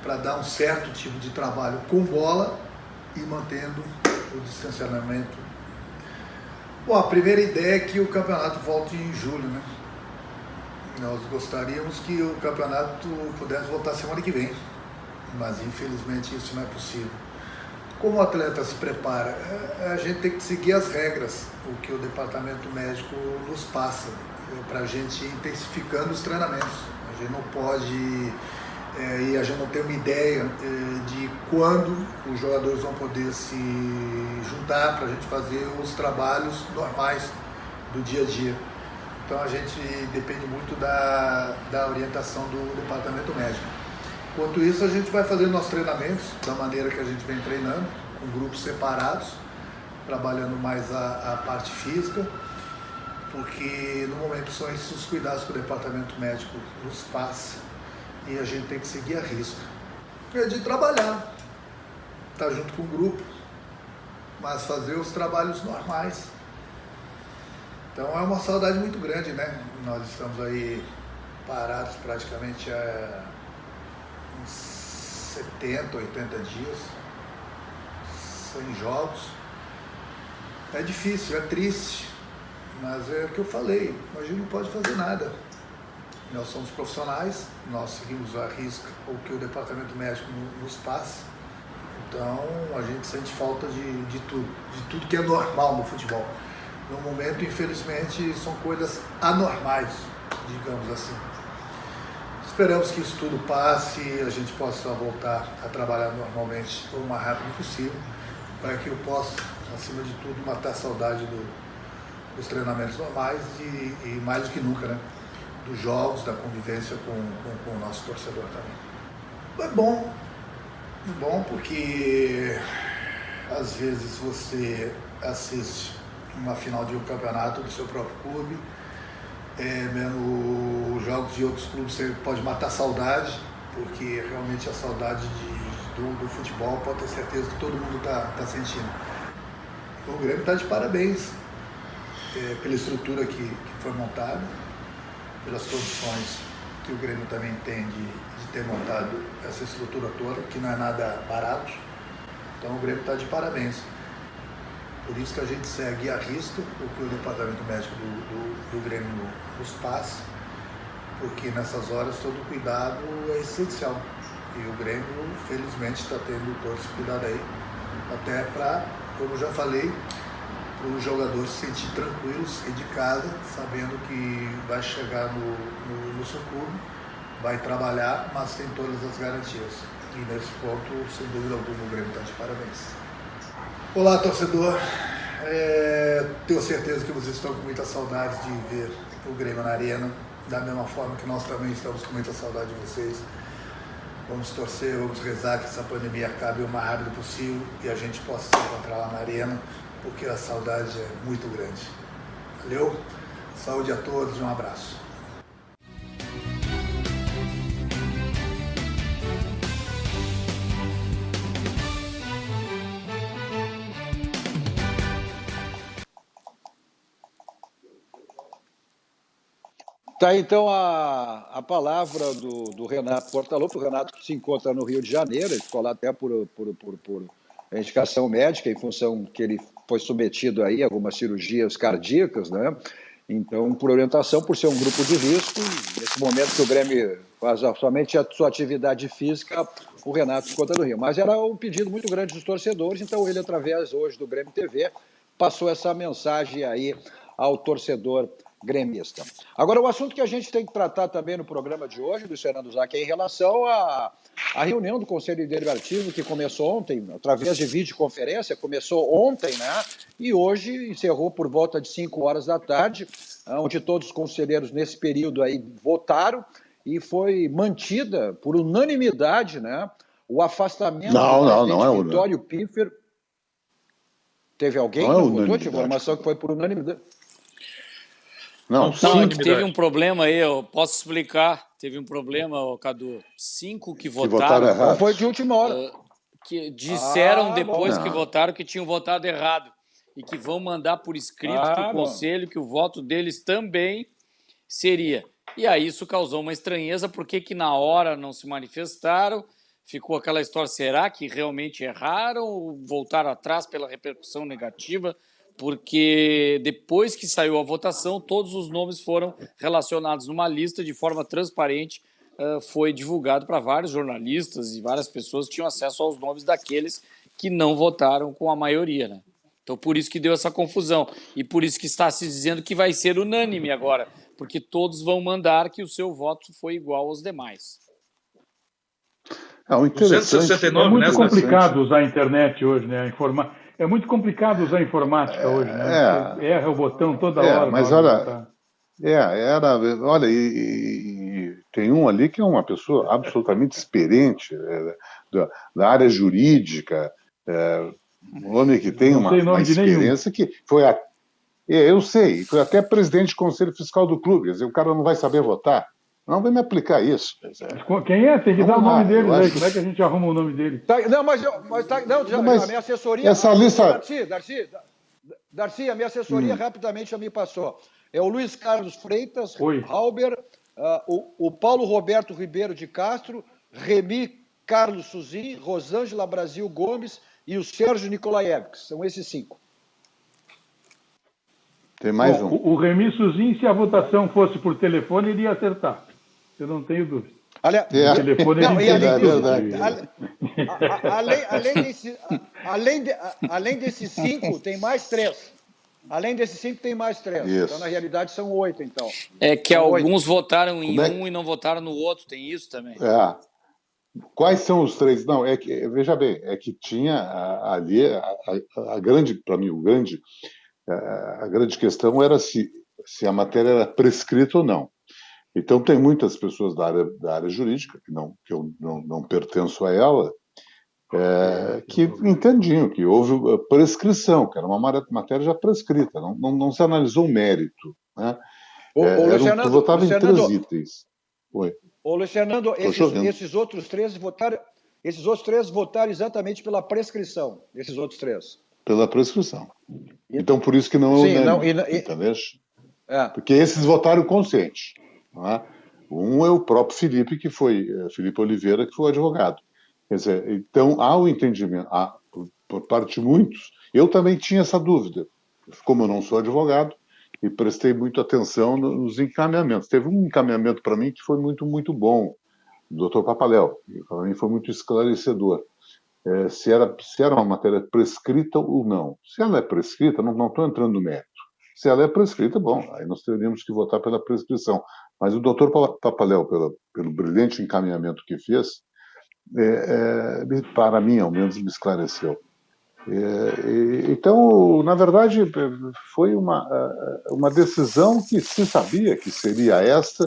para dar um certo tipo de trabalho com bola e mantendo o distanciamento. Bom, a primeira ideia é que o campeonato volte em julho, né? Nós gostaríamos que o campeonato pudesse voltar semana que vem, mas infelizmente isso não é possível. Como o atleta se prepara? A gente tem que seguir as regras, o que o departamento médico nos passa, para a gente ir intensificando os treinamentos. A gente não pode, e a gente não tem uma ideia de quando os jogadores vão poder se juntar para a gente fazer os trabalhos normais do dia a dia. Então a gente depende muito da orientação do departamento médico. Enquanto isso, a gente vai fazendo nossos treinamentos da maneira que a gente vem treinando, com grupos separados, trabalhando mais a parte física, porque no momento são esses os cuidados que o departamento médico nos passa e a gente tem que seguir a risca. É de trabalhar, estar junto com o grupo, mas fazer os trabalhos normais. Então é uma saudade muito grande, né? Nós estamos aí parados praticamente há uns 70, 80 dias, sem jogos. É difícil, é triste, mas é o que eu falei, a gente não pode fazer nada. Nós somos profissionais, nós seguimos a risca o que o departamento médico nos passa, então a gente sente falta de tudo que é normal no futebol. No momento, infelizmente, são coisas anormais, digamos assim. Esperamos que isso tudo passe e a gente possa voltar a trabalhar normalmente o mais rápido possível, para que eu possa, acima de tudo, matar a saudade dos treinamentos normais e mais do que nunca, né? Dos jogos, da convivência com o nosso torcedor também. É bom porque às vezes você assiste uma final de um campeonato do seu próprio clube, mesmo os jogos de outros clubes você pode matar a saudade, porque realmente a saudade do futebol pode ter certeza que todo mundo está sentindo. O Grêmio está de parabéns pela estrutura que foi montada, pelas condições que o Grêmio também tem de ter montado essa estrutura toda, que não é nada barato. Então o Grêmio está de parabéns. Por isso que a gente segue a risca o que o departamento médico do Grêmio nos passa, porque nessas horas todo cuidado é essencial. E o Grêmio, felizmente, está tendo todo esse cuidado aí, até para, como eu já falei, para os jogadores se sentir tranquilos e de casa, sabendo que vai chegar no seu clube, vai trabalhar, mas tem todas as garantias. E nesse ponto, sem dúvida alguma, o Grêmio está de parabéns. Olá, torcedor. Tenho certeza que vocês estão com muita saudade de ver o Grêmio na Arena, da mesma forma que nós também estamos com muita saudade de vocês. Vamos torcer, vamos rezar que essa pandemia acabe o mais rápido possível e a gente possa se encontrar lá na Arena, porque a saudade é muito grande. Valeu? Saúde a todos e um abraço.
Tá, então, a palavra do Renato Portaluppi. O Renato se encontra no Rio de Janeiro, ele ficou lá até por indicação médica, em função que ele foi submetido aí a algumas cirurgias cardíacas, né? Então, por orientação, por ser um grupo de risco, nesse momento que o Grêmio faz somente a sua atividade física, o Renato ficou no Rio. Mas era um pedido muito grande dos torcedores, então ele, através hoje do Grêmio TV, passou essa mensagem aí ao torcedor gremista. Agora, o assunto que a gente tem que tratar também no programa de hoje, Luiz Fernando Zac, é em relação à reunião do Conselho Deliberativo, que começou ontem, através de videoconferência, começou ontem, né? E hoje encerrou por volta de 5 horas da tarde, onde todos os conselheiros nesse período aí votaram e foi mantida por unanimidade, né? O afastamento do presidente Vitório Piffer. Teve alguém que não votou? Tive informação que foi por unanimidade.
Não, é que teve um problema aí, eu posso explicar. Teve um problema, Cadu. 5 que votaram
errado. Não foi de última hora.
Que disseram depois que votaram que tinham votado errado. E que vão mandar por escrito para o Conselho que o voto deles também seria. E aí isso causou uma estranheza, porque que na hora não se manifestaram, ficou aquela história, será que realmente erraram ou voltaram atrás pela repercussão negativa? Porque depois que saiu a votação, todos os nomes foram relacionados numa lista de forma transparente, foi divulgado para vários jornalistas e várias pessoas que tinham acesso aos nomes daqueles que não votaram com a maioria, né? Então, por isso que deu essa confusão e por isso que está se dizendo que vai ser unânime agora, porque todos vão mandar que o seu voto foi igual aos demais.
É muito complicado usar a internet hoje, né? É muito complicado usar a informática hoje, né? Você erra o botão toda hora.
Mas olha, olha, e tem um ali que é uma pessoa absolutamente experiente da área jurídica, um homem que tem uma experiência que foi eu sei, foi até presidente do Conselho Fiscal do clube, quer dizer, o cara não vai saber votar. Não vai me aplicar isso.
Quem é? Tem que dar o nome dele, né? Como é que a gente arruma o nome dele?
A minha assessoria...
Essa lista...
Darcy, a minha assessoria rapidamente já me passou. É o Luiz Carlos Freitas, Halber, o Paulo Roberto Ribeiro de Castro, Remy Carlos Suzin, Rosângela Brasil Gomes e o Sérgio Nikolaevich. São esses 5.
Tem mais um.
O Remy Suzin, se a votação fosse por telefone, iria acertar. Eu não tenho dúvida.
O
telefone
além desses 5, tem mais 3. Além desses 5, tem mais 3.
Isso.
Então, na realidade, são 8, então.
É que
são
alguns votaram em um e não votaram no outro, tem isso também.
Quais são os 3? Não, é que, veja bem, é que tinha ali a grande, para mim, a grande questão era se a matéria era prescrita ou não. Então, tem muitas pessoas da área jurídica, que eu não pertenço a ela, que entendiam que houve prescrição, que era uma matéria já prescrita, não se analisou o mérito. Né? Votava em 3 itens. Oi.
Ô, Luiz Fernando, esses outros 3 votaram exatamente pela prescrição, esses outros 3.
Pela prescrição. Então, por isso que não é unânime, entendeu? Porque esses votaram consciente. Né? Um é o próprio Felipe Oliveira, que foi advogado. Quer dizer, então, há o entendimento, por parte de muitos. Eu também tinha essa dúvida, como eu não sou advogado, e prestei muita atenção nos encaminhamentos. Teve um encaminhamento para mim que foi muito, muito bom, do Dr. Papaléu, e para mim foi muito esclarecedor. Se era uma matéria prescrita ou não. Se ela é prescrita, não estou entrando no mérito. Se ela é prescrita, bom, aí nós teríamos que votar pela prescrição. Mas o doutor Papaléu, pelo brilhante encaminhamento que fez, para mim, ao menos, me esclareceu. Então, na verdade, foi uma decisão que se sabia que seria esta,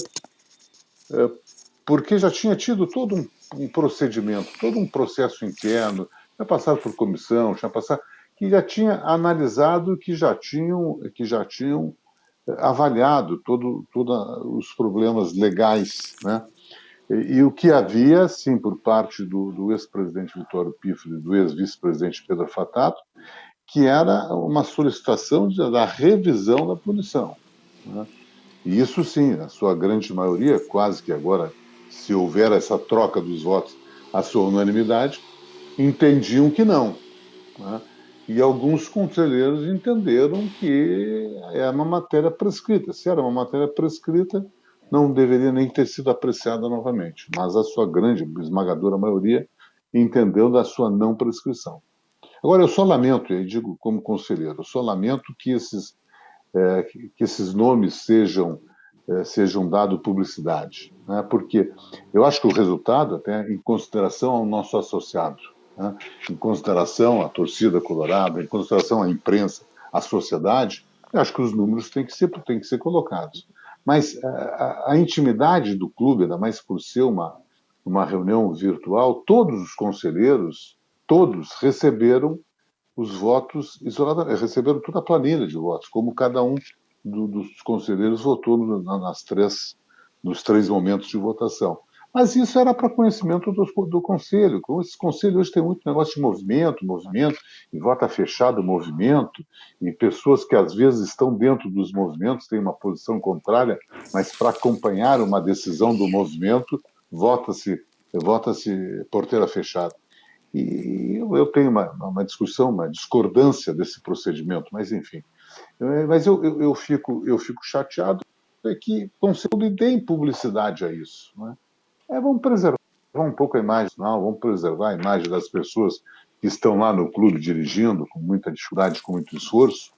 porque já tinha tido todo um procedimento, todo um processo interno, tinha passado por comissão, que já tinha analisado, que já tinham avaliado todos os problemas legais, né? E o que havia, sim, por parte do ex-presidente Vitório Piffer e do ex-vice-presidente Pedro Fatato, que era uma solicitação da revisão da punição. Né? E isso, sim, a sua grande maioria, quase que agora, se houver essa troca dos votos, a sua unanimidade, entendiam que não. né? E alguns conselheiros entenderam que é uma matéria prescrita. Se era uma matéria prescrita, não deveria nem ter sido apreciada novamente. Mas a sua grande, esmagadora maioria entendeu da sua não prescrição. Agora, eu só lamento, e digo como conselheiro, eu só lamento que esses nomes sejam dados publicidade, né? Porque eu acho que o resultado, até em consideração ao nosso associado, né? Em consideração à torcida colorada, em consideração à imprensa, à sociedade, eu acho que os números têm que ser colocados. Mas a intimidade do clube, ainda mais por ser uma reunião virtual, todos os conselheiros, todos receberam os votos isoladamente, receberam toda a planilha de votos, como cada um dos conselheiros votou nos três momentos de votação. Mas isso era para conhecimento do conselho. Esse conselho hoje tem muito negócio de movimento, e vota fechado movimento, e pessoas que às vezes estão dentro dos movimentos têm uma posição contrária, mas para acompanhar uma decisão do movimento, vota-se porteira fechada. E eu tenho uma discussão, uma discordância desse procedimento, mas enfim. Mas eu fico chateado que o Conselho dê publicidade a isso, né? Vamos preservar um pouco a imagem, não, vamos preservar a imagem das pessoas que estão lá no clube dirigindo, com muita dificuldade, com muito esforço.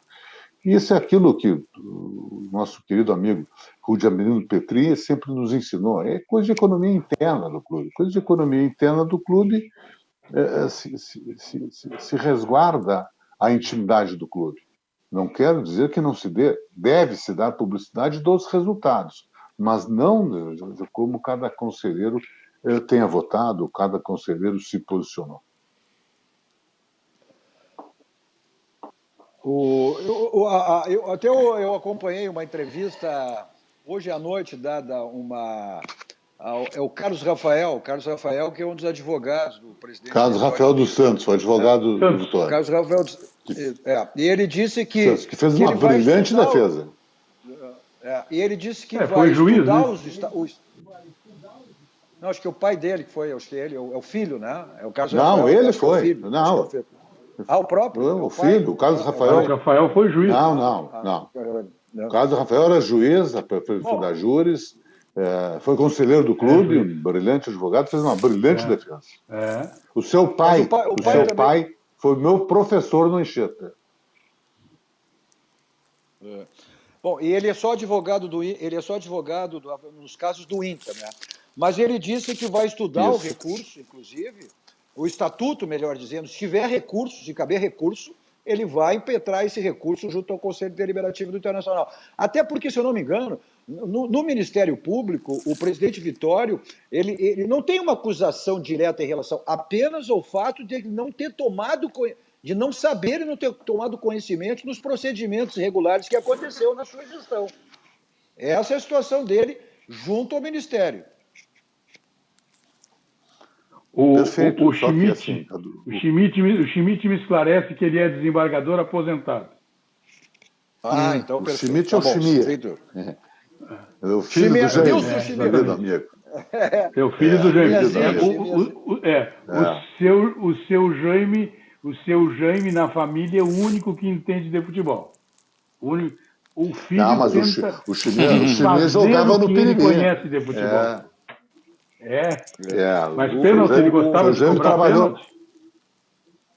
E isso é aquilo que o nosso querido amigo Rudi Amelino Petri sempre nos ensinou. É coisa de economia interna do clube. Coisa de economia interna do clube se resguarda a intimidade do clube. Não quero dizer que não se deve-se dar publicidade dos resultados, mas não de como cada conselheiro tenha votado, cada conselheiro se posicionou.
Eu acompanhei uma entrevista hoje à noite dada é o Carlos Rafael, que é um dos advogados do presidente.
Carlos Rafael dos Santos, o advogado do Vitória.
Carlos Rafael e ele disse que
fez uma brilhante defesa.
E ele disse que
vai estudar
os... Não, acho que o pai dele que foi, acho que ele é o filho, né? É o Carlos
Não,
Rafael,
ele foi. Não.
O próprio?
O filho, o Carlos Rafael.
O Rafael foi juiz.
Não. O Carlos Rafael era juiz da Júris, foi conselheiro do clube, um brilhante advogado, fez uma brilhante defesa. O seu pai, pai foi meu professor no Anchieta.
Bom, e ele é só advogado nos casos do Inter, né? Mas ele disse que vai estudar o recurso, inclusive, o estatuto, melhor dizendo, se tiver recurso, se caber recurso, ele vai impetrar esse recurso junto ao Conselho Deliberativo do Internacional. Até porque, se eu não me engano, no Ministério Público, o presidente Vitório, ele não tem uma acusação direta em relação apenas ao fato de ele não ter de não saber e não ter tomado conhecimento dos procedimentos irregulares que aconteceu na sua gestão. Essa é a situação dele junto ao Ministério.
O Schmidt me esclarece que ele é desembargador aposentado.
Então
o Schmidt é o Schmidt. É o filho do Jaime.
É o filho do Jaime. O seu Jaime na família é o único que entende de futebol. O filho
não, mas o Schmidt jogava no Piribim.
Ele conhece de futebol. Mas pênalti, ele gostava de cobrar pênalti.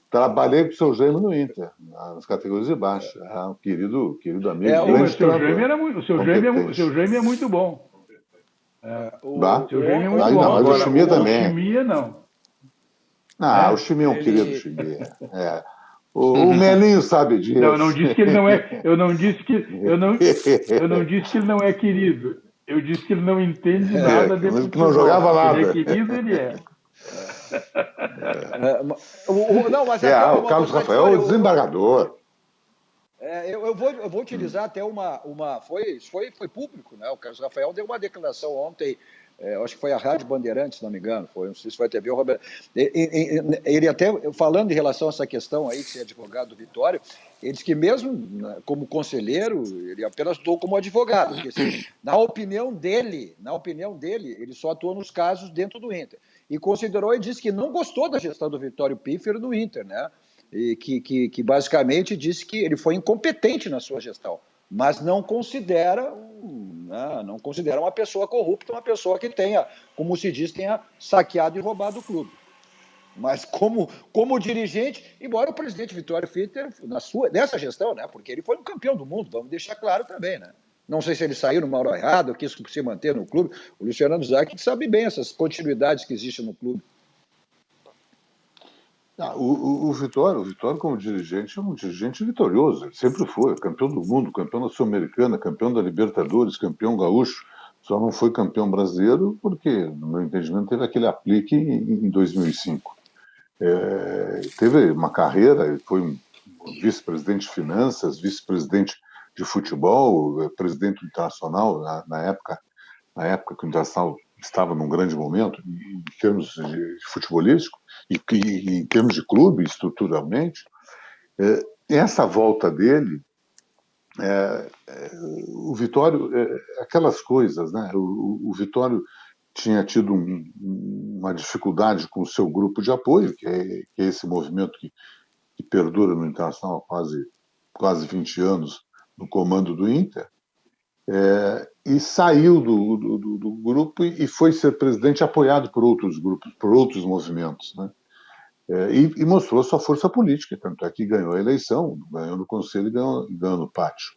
Trabalhei com o seu Jaime no Inter, nas categorias de baixo. Um querido amigo.
O seu Jaime é muito bom.
O
seu Jaime é muito bom.
Mas o Chimia também.
O Chimia não.
O Chimia é um querido Chimia. O Melinho sabe disso.
Não, eu não disse que ele não é. Eu não disse que ele não é querido. Eu disse que ele não entende nada de futebol.
Que não jogava nada.
Ele é querido, ele é.
O Carlos Rafael é o desembargador.
Eu vou utilizar até foi público, né? O Carlos Rafael deu uma declaração ontem, acho que foi a Rádio Bandeirantes, se não me engano, não sei se foi a TV ou Roberto. Ele até, falando em relação a essa questão aí, de ser advogado do Vitória, ele disse que mesmo como conselheiro, ele apenas atuou como advogado, porque assim, na opinião dele, ele só atuou nos casos dentro do Inter. E considerou e disse que não gostou da gestão do Vitório Pífero no Inter, né? e que basicamente disse que ele foi incompetente na sua gestão, mas não considera uma pessoa corrupta, uma pessoa que tenha, como se diz, tenha saqueado e roubado o clube. Mas como dirigente, embora o presidente Vitório Fitter, nessa gestão, né, porque ele foi um campeão do mundo, vamos deixar claro também, né? Não sei se ele saiu numa hora errada, quis se manter no clube. O Luciano Zac sabe bem essas continuidades que existem no clube.
O Vitório, como dirigente, é um dirigente vitorioso. Ele sempre foi campeão do mundo, campeão da Sul-Americana, campeão da Libertadores, campeão gaúcho. Só não foi campeão brasileiro porque, no meu entendimento, teve aquele aplique em 2005. Teve uma carreira, foi um vice-presidente de finanças, vice-presidente de futebol, presidente internacional na época que o Internacional estava num grande momento em termos de futebolístico e em termos de clube, estruturalmente. Essa volta dele, o Vitório, aquelas coisas, né? O Vitório tinha tido uma dificuldade com o seu grupo de apoio, que é esse movimento que perdura no Internacional há quase 20 anos no comando do Inter, e saiu do grupo e foi ser presidente apoiado por outros grupos, por outros movimentos, né? E mostrou sua força política, tanto é que ganhou a eleição, ganhou no Conselho e ganhou no Pátio.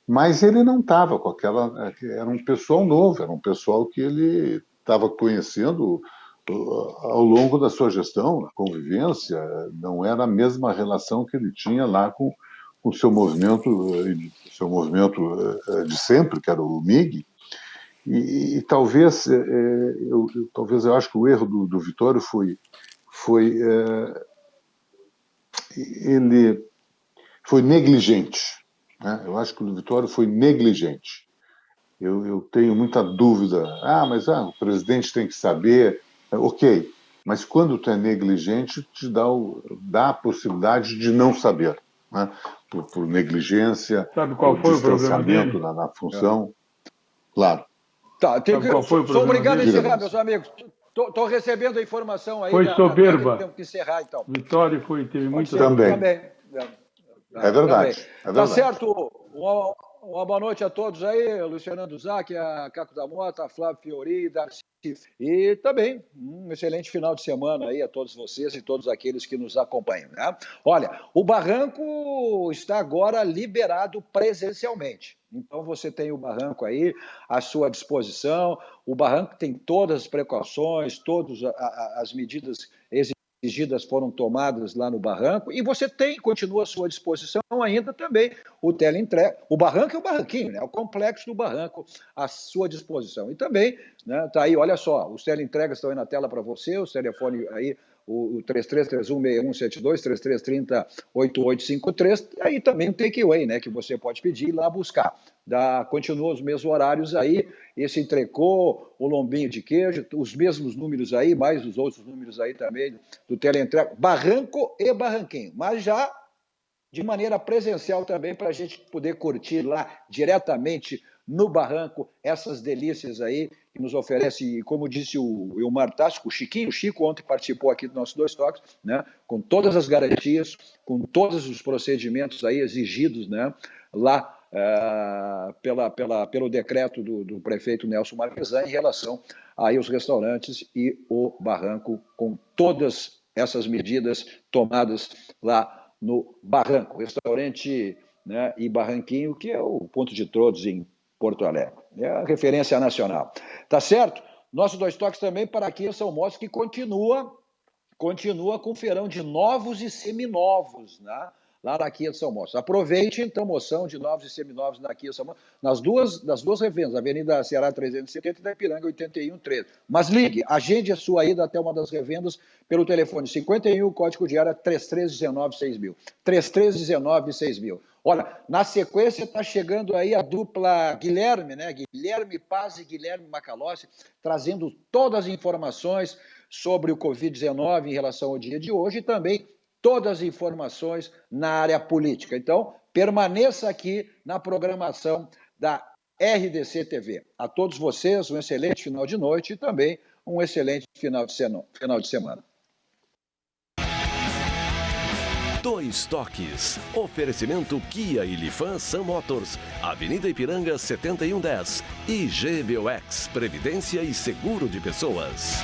Mas ele não estava com aquela... Era um pessoal novo, era um pessoal que ele estava conhecendo ao longo da sua gestão, na convivência, não era a mesma relação que ele tinha lá com o seu movimento de sempre, que era o MIG, e talvez eu acho que o erro do Vitório ele foi negligente, né? Eu acho que o Vitório foi negligente. Eu tenho muita dúvida. Mas o presidente tem que saber. Ok, mas quando tu é negligente, te dá a possibilidade de não saber, né? Por negligência,
sabe qual foi o problema dele?
na função. Claro.
Tá, sou obrigado a encerrar, meus amigos. Estou recebendo a informação aí.
Foi soberba.
Temos que encerrar, então.
Vitória teve muito...
Também. É verdade.
Tá certo. Uma boa noite a todos aí, Luciano Zac, a Caco da Mota, a Flávio Fiori, Darcy. E também um excelente final de semana aí a todos vocês e todos aqueles que nos acompanham, né? Olha, o Barranco está agora liberado presencialmente. Então você tem o Barranco aí à sua disposição. O Barranco tem todas as precauções, todas as medidas exigidas foram tomadas lá no Barranco, e você continua à sua disposição ainda também o teleentrega, o Barranco e o Barranquinho, né? O complexo do Barranco à sua disposição. E também, né, tá aí, olha só, os teleentregas estão aí na tela para você, os telefones aí, o 33316172, 3330-8853, e aí também o takeaway, né, que você pode pedir e ir lá buscar. Continua os mesmos horários aí, esse entrecô, o lombinho de queijo, os mesmos números aí, mais os outros números aí também do teleentrega, Barranco e Barranquinho, mas já de maneira presencial também, para a gente poder curtir lá diretamente no Barranco essas delícias aí que nos oferece, como disse o Ilmar Tássico, o Chico ontem participou aqui do nosso Dois Toques, né, com todas as garantias, com todos os procedimentos aí exigidos, né, lá pelo decreto do prefeito Nelson Marquesan em relação aí aos restaurantes e o Barranco, com todas essas medidas tomadas lá no Barranco, restaurante, né, e Barranquinho, que é o ponto de todos em Porto Alegre. É a referência nacional. Tá certo? Nosso Dois Toques também para aqui em São Mossos, que continua com o feirão de novos e seminovos, né? Lá na Kia de São Mossos. Aproveite, então, moção de novos e seminovos na Kia de São Mossos, nas duas revendas, Avenida Ceará 370 e da Ipiranga 8113. Mas ligue, agende a sua ida até uma das revendas pelo telefone 51, código de área 3319-6000. 3319-6000. Olha, na sequência está chegando aí a dupla Guilherme, né? Guilherme Paz e Guilherme Macalossi, trazendo todas as informações sobre o Covid-19 em relação ao dia de hoje e também todas as informações na área política. Então, permaneça aqui na programação da RDC TV. A todos vocês, um excelente final de noite e também um excelente final de semana.
Dois Toques. Oferecimento Kia e Lifan Sun Motors, Avenida Ipiranga 7110 e GBOX, Previdência e Seguro de Pessoas.